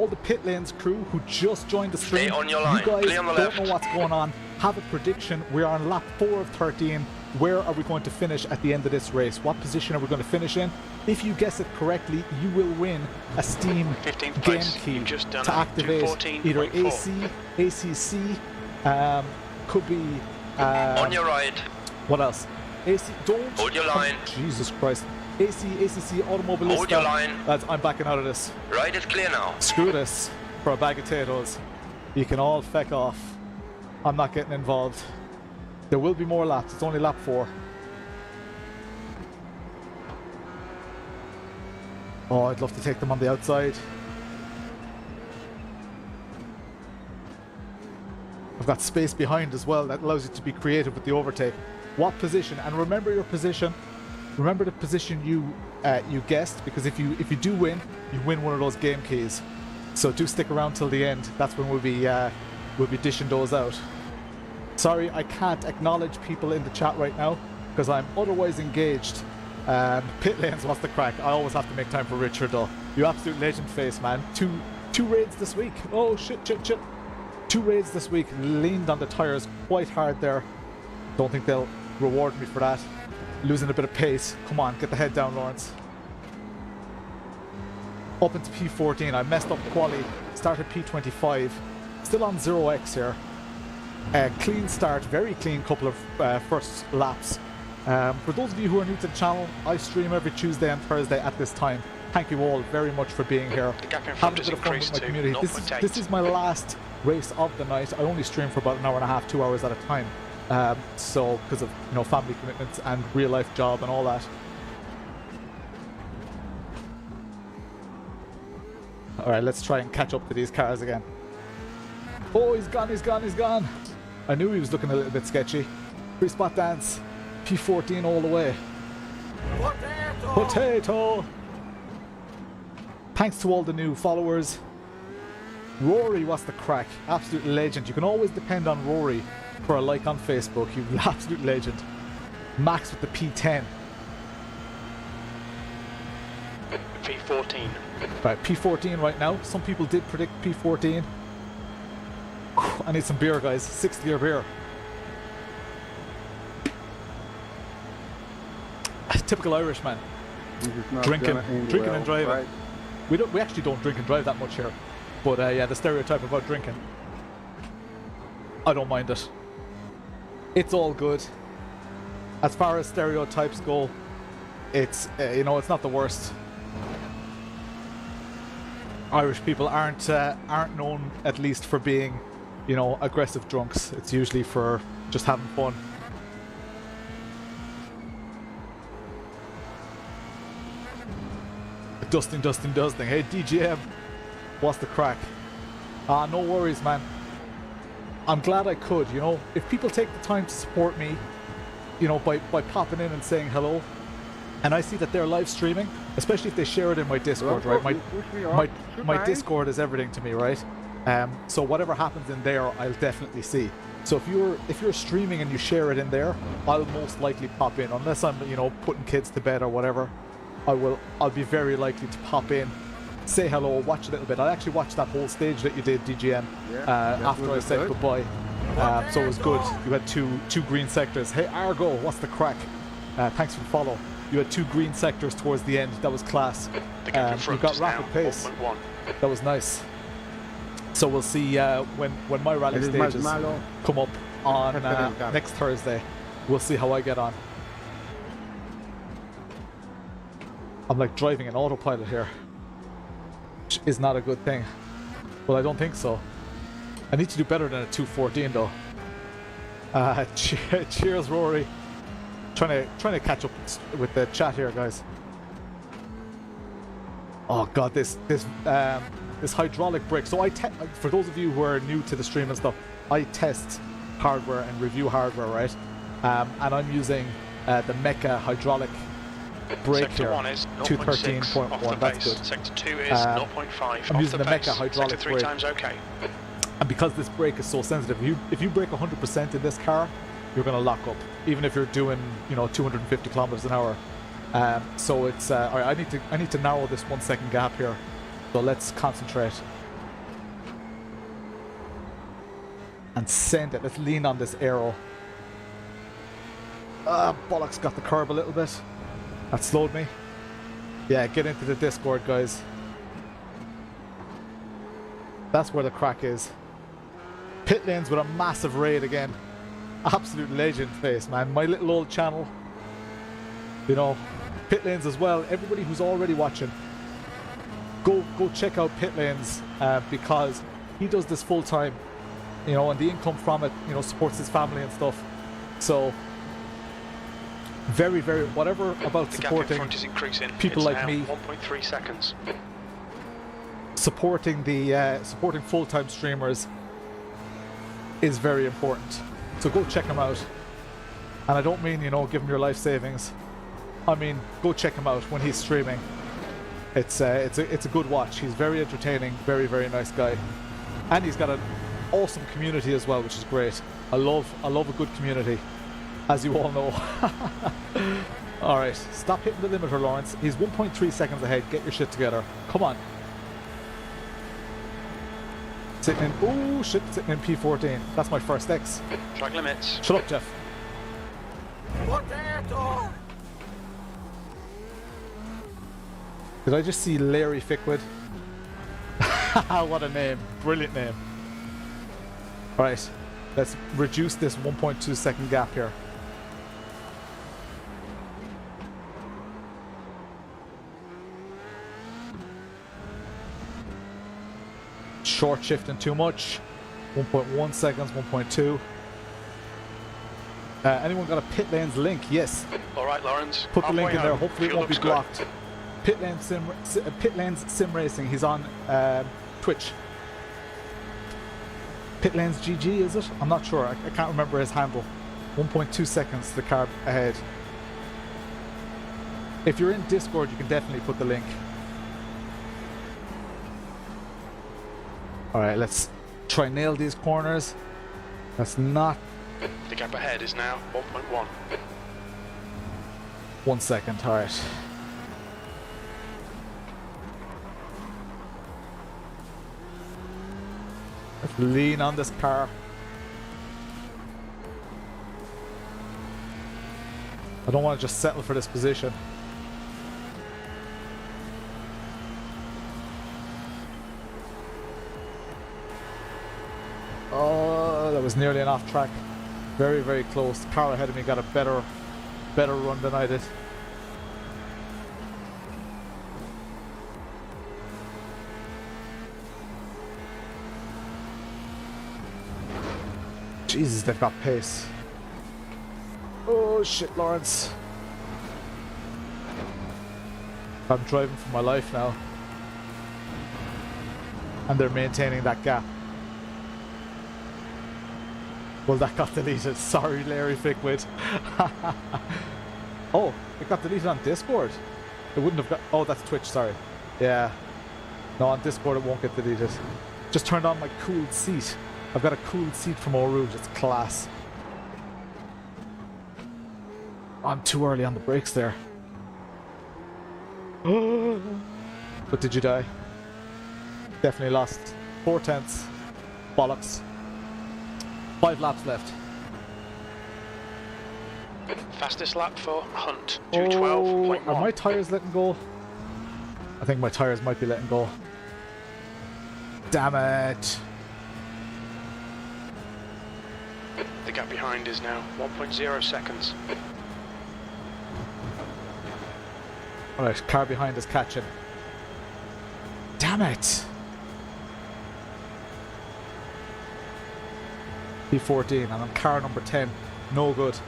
A: the pit lanes crew who just joined the stream,
D: on your line.
A: You guys
D: Stay on the
A: don't
D: left.
A: know what's going on, have a prediction. We're on lap 4 of 13. Where are we going to finish at the end of this race? What position are we going to finish in? If you guess it correctly, you will win a Steam
C: 15th
A: game
C: place.
A: key
C: You've just done
A: to
C: it.
A: activate
C: 214.4.
A: either AC, ACC, could be
D: On your right.
A: what else? AC, don't
D: Hold your line.
A: Jesus Christ. AC, ACC, Automobilista.
D: Hold your line.
A: Lads, I'm backing out of this.
D: Right is clear now.
A: Screw this for a bag of potatoes. You can all feck off. I'm not getting involved. There will be more laps. It's only lap 4. Oh, I'd love to take them on the outside. I've got space behind as well. That allows you to be creative with the overtake. What position? And remember your position. Remember the position you guessed, because if you do win, you win one of those game keys. So do stick around till the end. That's when we'll be dishing those out. Sorry, I can't acknowledge people in the chat right now because I'm otherwise engaged. Pit lanes, what's the crack? I always have to make time for Pritchard though. You absolute legend face, man. Two raids this week. Oh shit. 2 raids this week. Leaned on the tires quite hard there. Don't think they'll reward me for that. Losing a bit of pace. Come on, get the head down, Lawrence. Up into P14. I messed up quali. Started P25. Still on 0x here. Clean start, very clean couple of first laps. For those of you who are new to the channel, I stream every Tuesday and Thursday at this time. Thank you all very much for being here.
C: The gap in front
A: Having a
C: has
A: bit of fun with
C: increased
A: my
C: to
A: community.
C: 0.8.
A: This is my last race of the night. I only stream for about an hour and a half, 2 hours at a time. So because of family commitments and real life job and all that. All right, let's try and catch up to these cars again. Oh, he's gone. I knew he was looking a little bit sketchy. Free spot dance. P14 all the way. Potato! Thanks to all the new followers. Rory, what's the crack? Absolute legend. You can always depend on Rory for a like on Facebook. You absolute legend. Max with the P10.
C: P14.
A: Right, P14 right now. Some people did predict P14. I need some beer, guys. 6th gear beer. Typical Irishman. Drinking and driving.
F: Right.
A: We actually don't drink and drive that much here. But yeah, the stereotype about drinking, I don't mind it. It's all good. As far as stereotypes go, it's it's not the worst. Irish people aren't known, at least, for being aggressive drunks. It's usually for just having fun. Dusting. Hey DGM, what's the crack? No worries, man. I'm glad I could. If people take the time to support me, by popping in and saying hello, and I see that they're live streaming, especially if they share it in my Discord, right? My Discord is everything to me, right? So whatever happens in there, I'll definitely see. So if you're streaming and you share it in there, I'll most likely pop in, unless I'm putting kids to bed or whatever. I'll be very likely to pop in, say hello, watch a little bit. I actually watched that whole stage that you did, DGM, after I said goodbye. So it was good. You had two green sectors. Hey Argo, what's the crack? Thanks for the follow. You had 2 green sectors towards the end. That was class. You got rapid pace. That was nice. So we'll see when my rally stages come up on next Thursday. We'll see how I get on. I'm like driving an autopilot here, which is not a good thing. Well, I don't think so. I need to do better than a 214 though. Cheers, Rory. Trying to catch up with the chat here, guys. Oh god, this hydraulic brake. So for those of you who are new to the stream and stuff, I test hardware and review hardware, right? And I'm using the Mecha hydraulic brake
C: Sector
A: here.
C: 1 is
A: 213.1. That's good.
C: Sector 2 is 0.5.
A: I'm using the
C: pace.
A: Mecha hydraulic
C: Sector 3
A: brake.
C: times okay.
A: And because this brake is so sensitive, if you brake 100% in this car, you're going to lock up, even if you're doing 250 kilometers an hour. So it's all right, I need to narrow this 1 second gap here. So let's concentrate and send it. Let's lean on this arrow. Bollocks, got the curb a little bit. That slowed me. Yeah, get into the Discord, guys. That's where the crack is. Pit lanes with a massive raid again. Absolute legend face, man. My little old channel. Pit lanes as well. Everybody who's already watching, go check out Pit lanes because he does this full time, and the income from it, supports his family and stuff. So very, very whatever about
C: The gap in
A: supporting
C: front is increasing.
A: people
C: It's
A: like
C: now
A: me.
C: 1.3 seconds.
A: Supporting full-time streamers is very important. So go check him out. And I don't mean, give him your life savings. I mean, go check him out when he's streaming. It's a good watch. He's very entertaining, very, very nice guy. And he's got an awesome community as well, which is great. I love a good community, as you all know. All right, stop hitting the limiter, Lawrence. He's 1.3 seconds ahead. Get your shit together. Come on. Sitting in P14. That's my first X.
C: Track limits.
A: Shut up, Jeff. Did I just see Larry Fickwood? What a name. Brilliant name. Alright, let's reduce this 1.2 second gap here. Short shifting too much. 1.1 seconds, 1.2. Anyone got a pit lanes link? Yes.
C: Alright, Lawrence.
A: Put the link in there.
C: Home.
A: Hopefully it
C: Fuel
A: won't be
C: looks good.
A: blocked. Pit lanes sim racing. He's on Twitch. Pit lanes GG, is it? I'm not sure. I can't remember his handle. 1.2 seconds the car ahead. If you're in Discord, you can definitely put the link. Alright, let's try and nail these corners. That's not...
C: The gap ahead is now 1.1.
A: 1 second, alright. Let's lean on this car. I don't want to just settle for this position. Oh, that was nearly an off track. Very, very close. The car ahead of me got a better run than I did. Jesus, they've got pace. Oh shit, Lawrence. I'm driving for my life now. And they're maintaining that gap. Well, that got deleted. Sorry, Larry Fickwood. Oh, it got deleted on Discord. It wouldn't have got... Oh, that's Twitch, sorry. Yeah. No, on Discord it won't get deleted. Just turned on my cooled seat. I've got a cooled seat from Eau Rouge. It's class. I'm too early on the brakes there. But did you die? Definitely lost. 4/10. Bollocks. 5 laps left.
C: Fastest lap for Hunt.
A: Oh,
C: 2:12.1.
A: are my tyres letting go? I think my tyres might be letting go. Damn it.
C: The gap behind is now 1.0 seconds.
A: Alright, car behind is catching. Damn it. P14 and I'm car number 10. No good.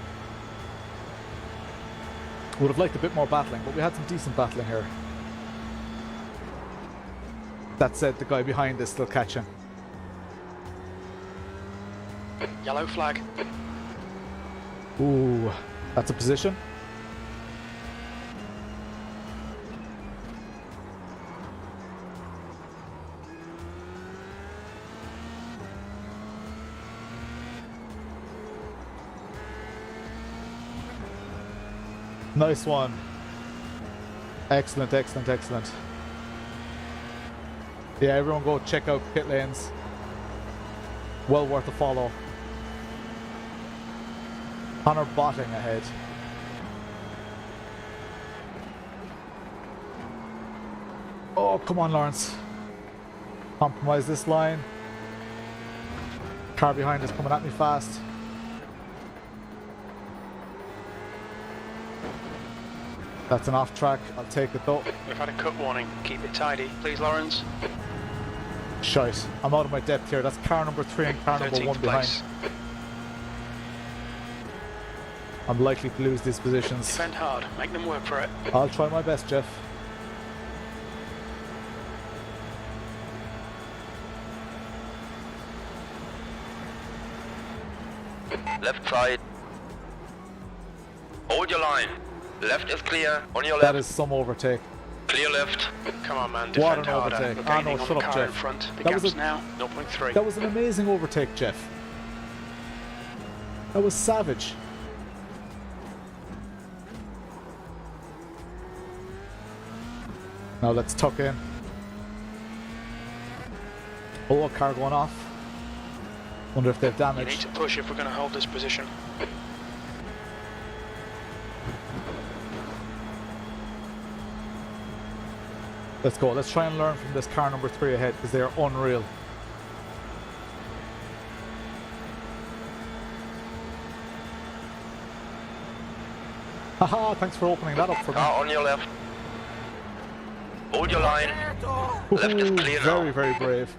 A: Would have liked a bit more battling, but we had some decent battling here. That said, the guy behind is still catching.
C: Yellow flag.
A: Ooh, that's a position. Nice one. Excellent, excellent, excellent. Yeah, everyone go check out pit lanes. Well worth a follow. Connor botting ahead. Oh, come on, Lawrence. Compromise this line. Car behind is coming at me fast. That's an off track. I'll take it though.
C: We've had a cut warning. Keep it tidy, please, Lawrence.
A: Shite. I'm out of my depth here. That's car number 3 and car number 1 behind. I'm likely to lose these positions.
C: Defend hard. Make them work for it.
A: I'll try my best, Jeff.
D: Left side. Hold your line. Left is clear. On your left.
A: That is some overtake.
D: Clear left.
C: Come on, man.
A: What
C: Defend
A: an
C: harder.
A: overtake.
C: We're
A: Ah,
C: gaining
A: no,
C: on
A: shut
C: the
A: up,
C: car in
A: Jeff.
C: front. The
A: That was
C: gap's
A: a-
C: now 0.3.
A: That was an amazing overtake, Jeff. That was savage. Now let's tuck in. Oh, a car going off. Wonder if they've
C: You need
A: damaged.
C: to push if we're going to hold this position.
A: Let's go. Let's try and learn from this car number 3 ahead because they are unreal. Haha, thanks for opening that up for me.
D: Car on your left. Hold your line. Left is clear now.
A: Very, very brave.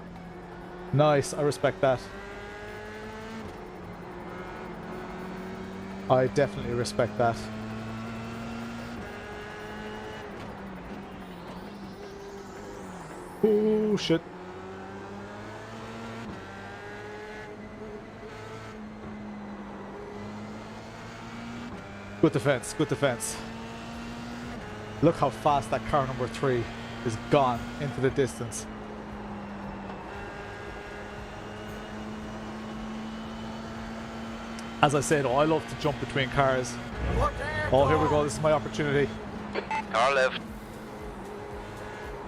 A: Nice, I respect that. I definitely respect that. Oh shit. Good defense, good defense. Look how fast that car number 3 is gone into the distance. As I said, I love to jump between cars. Oh, here we go. This is my opportunity.
D: Car left.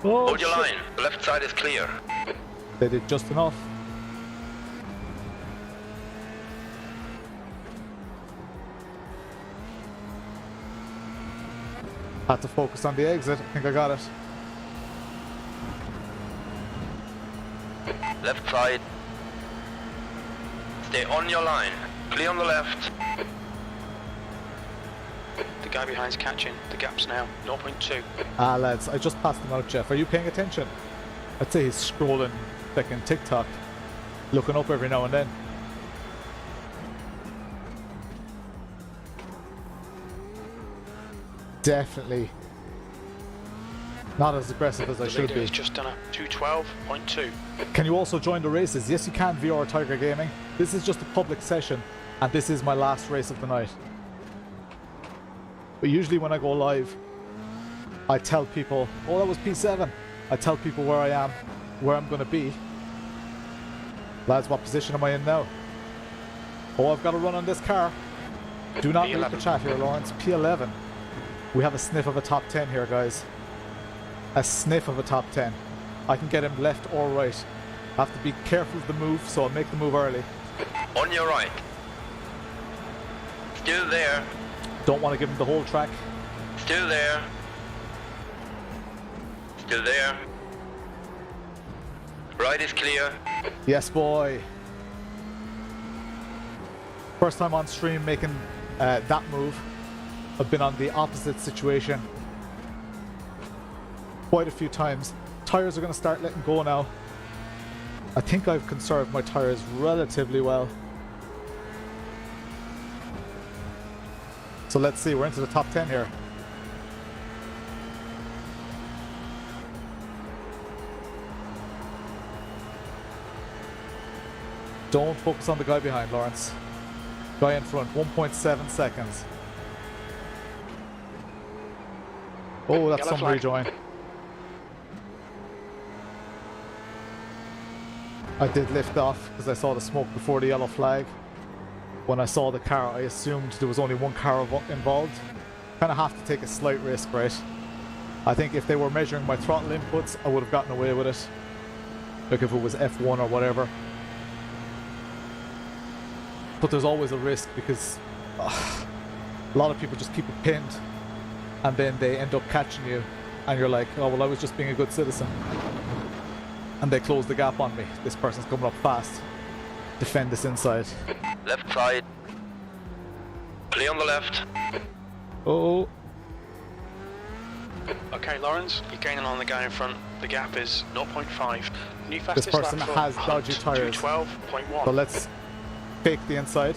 A: Oh,
D: Hold your
A: shit.
D: line. The left side is clear.
A: They did just enough. Had to focus on the exit. I think I got it.
D: Left side. Stay on your line. Clear on the left.
C: The guy behind's catching. The gap's now 0.2.
A: Ah, lads, I just passed him out, Jeff. Are you paying attention? I'd say he's scrolling fucking TikTok, looking up every now and then. Definitely not as aggressive as I
C: The
A: should
C: leader
A: be.
C: has just done a 212.2.
A: Can you also join the races? Yes, you can, VR Tiger Gaming. This is just a public session, and this is my last race of the night. But usually when I go live, I tell people, oh, that was P7. I tell people where I am, where I'm going to be. Lads, what position am I in now? Oh, I've got to run on this car. Do not read the chat here, Lawrence. P11. We have a sniff of a top 10 here, guys. A sniff of a top 10. I can get him left or right. I have to be careful of the move, so I'll make the move early.
D: On your right. Still there.
A: Don't want to give him the whole track.
D: Still there. Still there. Right is clear.
A: Yes, boy. First time on stream making that move. I've been on the opposite situation quite a few times. Tires are going to start letting go now. I think I've conserved my tires relatively well. So let's see, we're into the top 10 here. Don't focus on the guy behind, Lawrence. Guy in front, 1.7 seconds. Oh, that's some rejoin. I did lift off because I saw the smoke before the yellow flag. When I saw the car, I assumed there was only one car involved. Kind of have to take a slight risk, right? I think if they were measuring my throttle inputs, I would have gotten away with it. Like if it was F1 or whatever. But there's always a risk because a lot of people just keep it pinned and then they end up catching you and you're like, oh well, I was just being a good citizen. And they close the gap on me. This person's coming up fast. Defend this inside.
D: Left side. Clear on the left.
A: Oh.
C: Okay, Lawrence, you're gaining on the guy in front. The gap is 0.5. New fastest
A: This person
C: lap for
A: has
C: Hunt,
A: dodgy tires.
C: 212.1.
A: So let's fake the inside.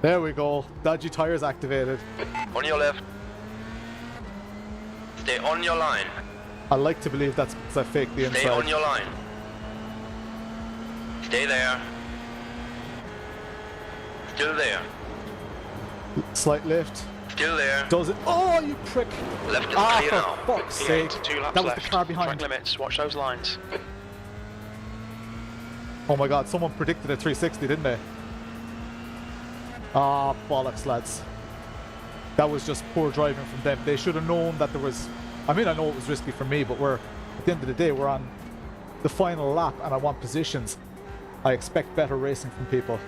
A: There we go. Dodgy tires activated.
D: On your left. Stay on your line.
A: I like to believe that's because I faked the inside.
D: Stay on your line. Stay there. Still there.
A: Slight lift.
D: Still there.
A: Does it? Oh, you prick!
D: Left is clear now.
A: For fuck's sake.
C: 2 laps
A: That was
C: left.
A: the car behind.
C: Track limits, watch those lines.
A: Oh my god, someone predicted a 360, didn't they? Ah, bollocks, lads. That was just poor driving from them. They should have known that there was... I mean, I know it was risky for me, but at the end of the day, we're on the final lap and I want positions. I expect better racing from people.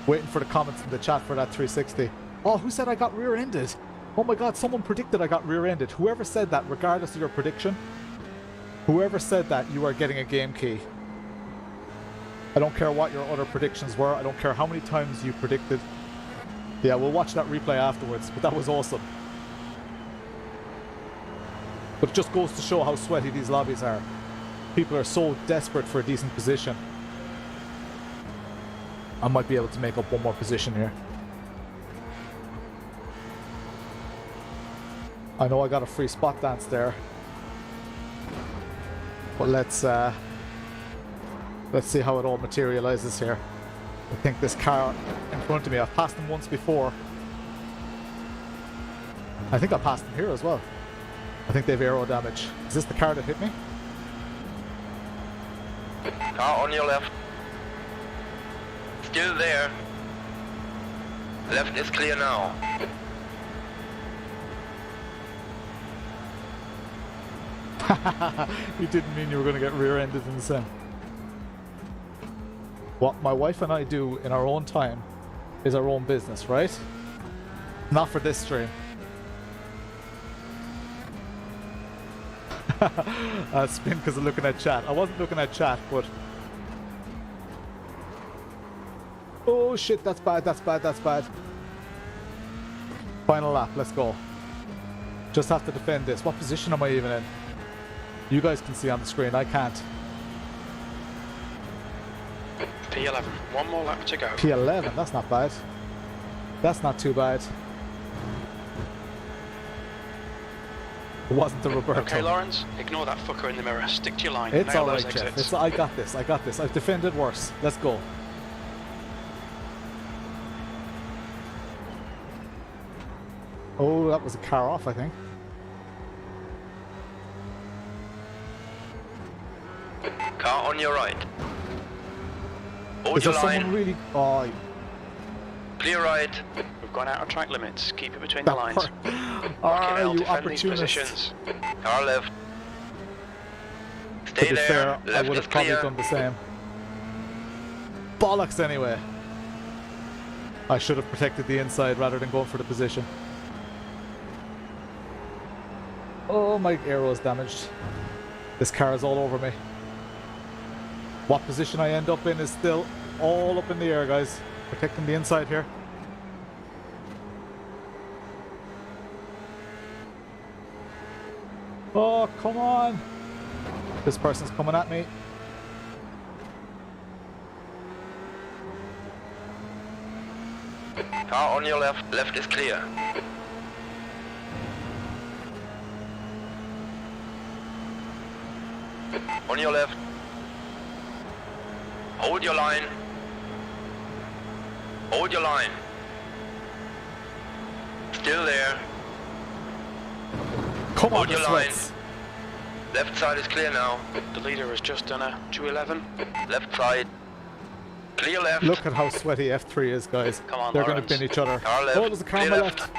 A: Waiting for the comments in the chat for that 360. Oh, who said I got rear-ended? Oh my god, someone predicted I got rear-ended. Whoever said that, regardless of your prediction, whoever said that, you are getting a game key. I don't care what your other predictions were. I don't care how many times you predicted. Yeah, we'll watch that replay afterwards, but that was awesome. But it just goes to show how sweaty these lobbies are. People are so desperate for a decent position. I might be able to make up one more position here. I know I got a free spot dance there. But let's see how it all materializes here. I think this car in front of me, I've passed him once before. I think I passed him here as well. I think they have aero damage. Is this the car that hit me?
D: Car on your left. Still there. Left is clear now.
A: You didn't mean you were going to get rear-ended in the sim. What my wife and I do in our own time is our own business, right? Not for this stream. Spin because of looking at chat. I wasn't looking at chat, but... Oh shit, that's bad, that's bad, that's bad. Final lap, let's go. Just have to defend this. What position am I even in? You guys can see on the screen, I can't.
C: P11, one more lap to go.
A: P11, that's not bad. That's not too bad. It wasn't the Roberto.
C: Okay, Lawrence, ignore that fucker in the mirror. Stick to your line.
A: It's
C: Nail
A: alright,
C: those
A: Jeff.
C: exits.
A: I got this, I got this. I've defended worse. Let's go. Oh, that was a car off, I think.
D: Car on your right. Hold
A: Is
D: your
A: there
D: line.
A: someone really... Oh,
D: Clear right.
C: We've gone out of track limits. Keep it between the lines.
A: Ah,
C: L,
A: you
C: defend these
A: opportunist.
C: positions.
D: Car left.
A: To
D: Stay
A: be
D: there.
A: fair, I
D: Left
A: would
D: is
A: have probably
D: clear.
A: done the same. Bollocks anyway. I should have protected the inside rather than going for the position. Oh, my aero is damaged. This car is all over me. What position I end up in is still all up in the air, guys. Protecting the inside here. Oh, come on. This person's coming at me.
D: Car on your left. Left is clear. On your left. Hold your line. Hold your line. Still there.
A: Come on,
D: Hold your line.
A: sweats.
D: Left side is clear now.
C: The leader has just done a 211.
D: Left side. Clear left.
A: Look at how sweaty F3 is, guys.
C: Come on,
A: They're going to
C: Lawrence.
A: bin each other.
D: Car left.
A: Oh, there's a car on
D: Clear
A: my
D: left.
A: left.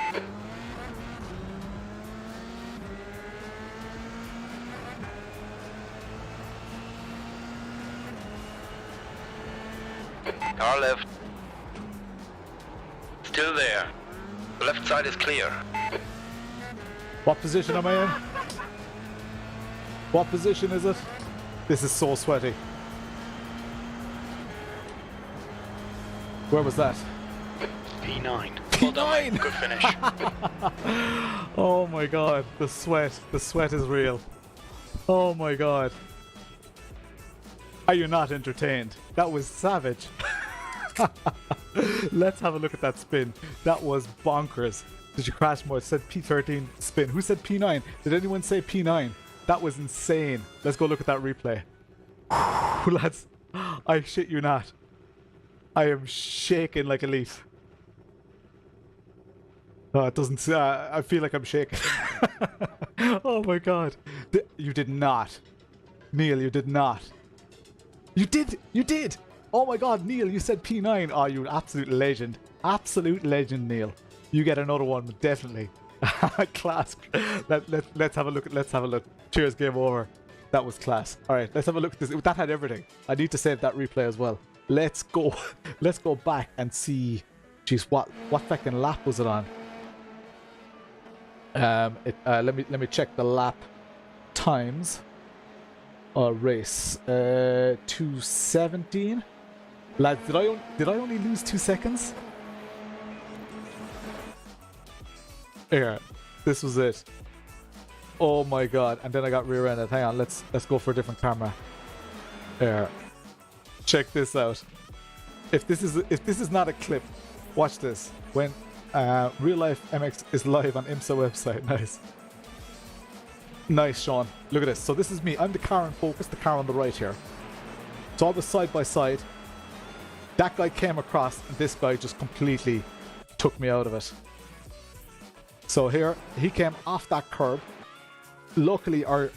D: Car left. Still there. The left side is clear.
A: What position am I in? What position is it? This is so sweaty. Where was that?
C: P9.
A: P9!
C: Good finish.
A: Oh my god, the sweat is real. Oh my god. Are you not entertained? That was savage. Let's have a look at that spin. That was bonkers. Did you crash more? It said P13 spin. Who said P9? Did anyone say P9? That was insane. Let's go look at that replay. Lads, I shit you not. I am shaking like a leaf. Oh, it doesn't. I feel like I'm shaking. Oh my god. You did not. Neil, you did not. You did! You did! Oh my god, Neil, you said P9. Oh, you absolute legend. Absolute legend, Neil. You get another one, definitely. Class. Let's have a look. Let's have a look. Cheers, game over. That was class. Alright, let's have a look at this. That had everything. I need to save that replay as well. Let's go. Let's go back and see. Jeez, what fucking lap was it on? Let me check the lap times. Race 2:17. Lads, did I only lose 2 seconds? Yeah, this was it. Oh my god! And then I got rear-ended. Hang on, let's go for a different camera. Yeah, check this out. If this is not a clip, watch this. When Real Life MX is live on IMSA website. Nice. Nice, Sean. Look at this. So this is me. I'm the car in focus, the car on the right here. So I was side by side. That guy came across, and this guy just completely took me out of it. So here, he came off that curb. Luckily, our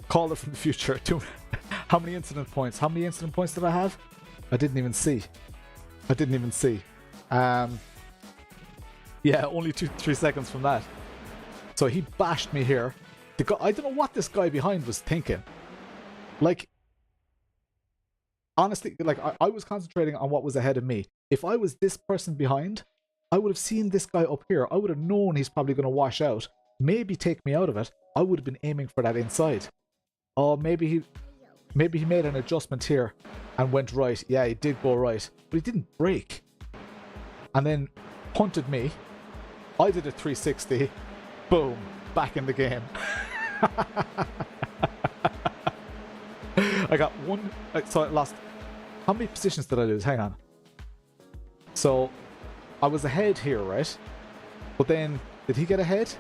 A: caller from the future. How many incident points? How many incident points did I have? I didn't even see. Yeah, only 2-3 seconds from that. So he bashed me here. The guy, I don't know what this guy behind was thinking. Like, honestly, like I was concentrating on what was ahead of me. If I was this person behind, I would have seen this guy up here. I would have known he's probably going to wash out. Maybe take me out of it. I would have been aiming for that inside. Oh, maybe he made an adjustment here and went right. Yeah, he did go right, but he didn't brake. And then punted me. I did a 360. Boom, back in the game. I got one. So I lost. How many positions did I lose? Hang on. So I was ahead here, right? But then, did he get ahead?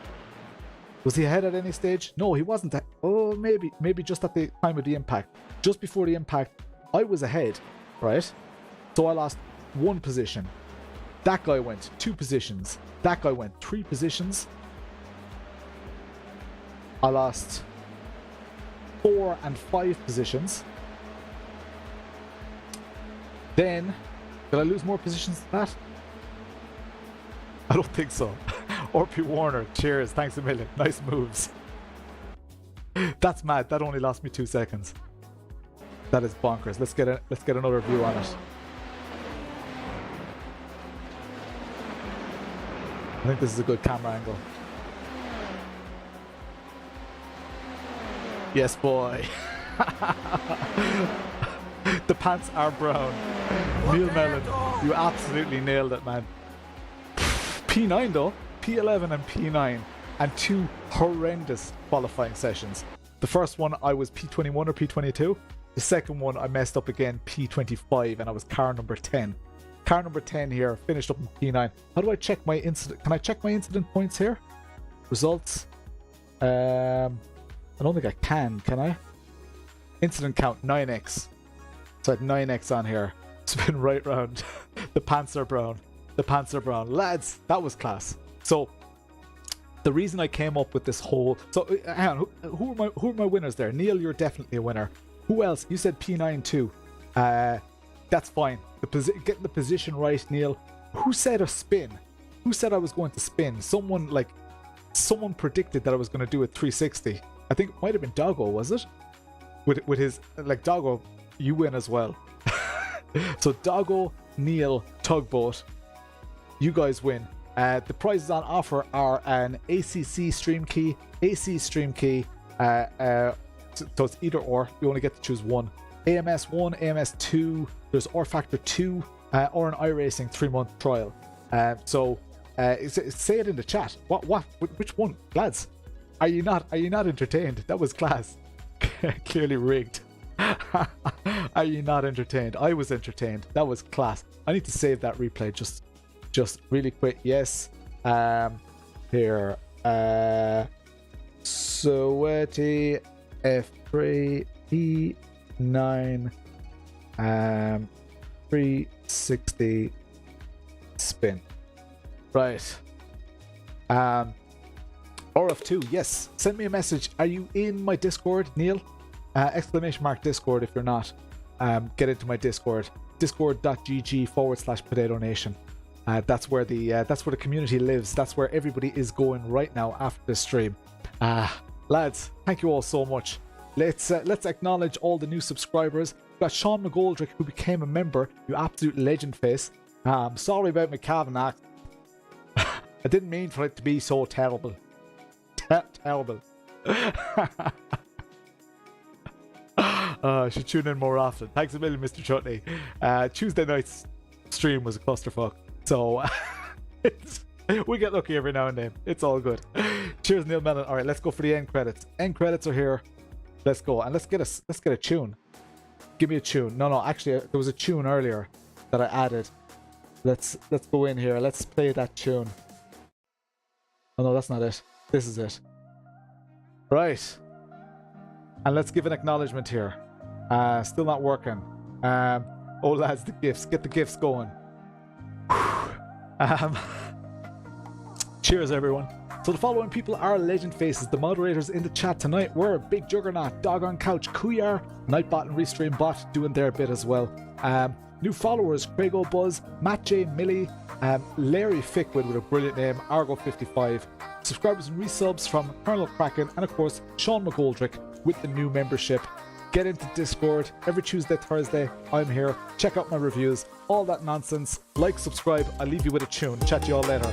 A: Was he ahead at any stage? No, he wasn't. Oh, maybe just at the time of the impact. Just before the impact, I was ahead, right? So I lost 1 position. That guy went 2 positions. That guy went 3 positions. I lost 4 and 5 positions. Then, did I lose more positions than that? I don't think so. RP Warner, cheers, thanks a million. Nice moves. That's mad. That only lost me 2 seconds. That is bonkers. Let's get another view on it. I think this is a good camera angle. Yes, boy. The pants are brown. Neil Mellon, you absolutely nailed it, man. P9 though. P11 and P9. And 2 horrendous qualifying sessions. The first one I was P21 or P22. The second one I messed up again, P25, and I was car number 10. Car number 10 here, finished up in P9. How do I check my incident? Can I check my incident points here? Results. I don't think I can I? Incident count 9x. So I had 9x on here. Spin right round. The Panzer Brown. The Panzer Brown. Lads, that was class. So the reason I came up with this whole... So hang on, who are my winners there? Neil, you're definitely a winner. Who else? You said P9 too. That's fine. Getting the position right, Neil. Who said a spin? Who said I was going to spin? Someone predicted that I was going to do a 360. I think it might have been Doggo, was it? With his, like, Doggo, you win as well. So Doggo, Neil, Tugboat, you guys win. The prizes on offer are an ACC stream key, AC stream key, so it's either or. You only get to choose one. AMS 1, AMS 2, there's R Factor 2, or an iRacing 3-month trial. So say it in the chat. Which one, lads? Are you not entertained? That was class. Clearly rigged. Are you not entertained? I was entertained. That was class. I need to save that replay just really quick. Yes. Here. Sweaty F3 E9 360 spin. Right. RF2, yes. Send me a message. Are you in my Discord, Neil? Exclamation mark Discord if you're not. Get into my Discord. Discord.gg/Potato Nation. That's where the community lives. That's where everybody is going right now after the stream. Lads, thank you all so much. Let's acknowledge all the new subscribers. We've got Sean McGoldrick, who became a member. You absolute legend face. Sorry about McCann. I didn't mean for it to be so terrible. Terrible. I should tune in more often. Thanks a million, Mr. Chutney. Tuesday night's stream was a clusterfuck. So we get lucky every now and then. It's all good. Cheers, Neil Mellon. All right, let's go for the end credits. End credits are here. Let's go, and let's get a tune. Give me a tune. No, actually, there was a tune earlier that I added. Let's go in here. Let's play that tune. Oh no, that's not it. This is it. Right. And let's give an acknowledgement here. Still not working. Oh lads, the gifts. Get the gifts going. Cheers, everyone. So the following people are legend faces. The moderators in the chat tonight were Big Juggernaut, Dogoncouch, Cuyar, Nightbot and Restream Bot doing their bit as well. New followers, Craig O'Buzz, Matt J. Millie, Larry Fickwood with a brilliant name, Argo55. Subscribers and resubs from Colonel Kraken, and of course Sean McGoldrick with the new membership. Get into Discord every Tuesday, Thursday. I'm here. Check out my reviews, all that nonsense. Like, subscribe. I'll leave you with a tune. Chat to you all later.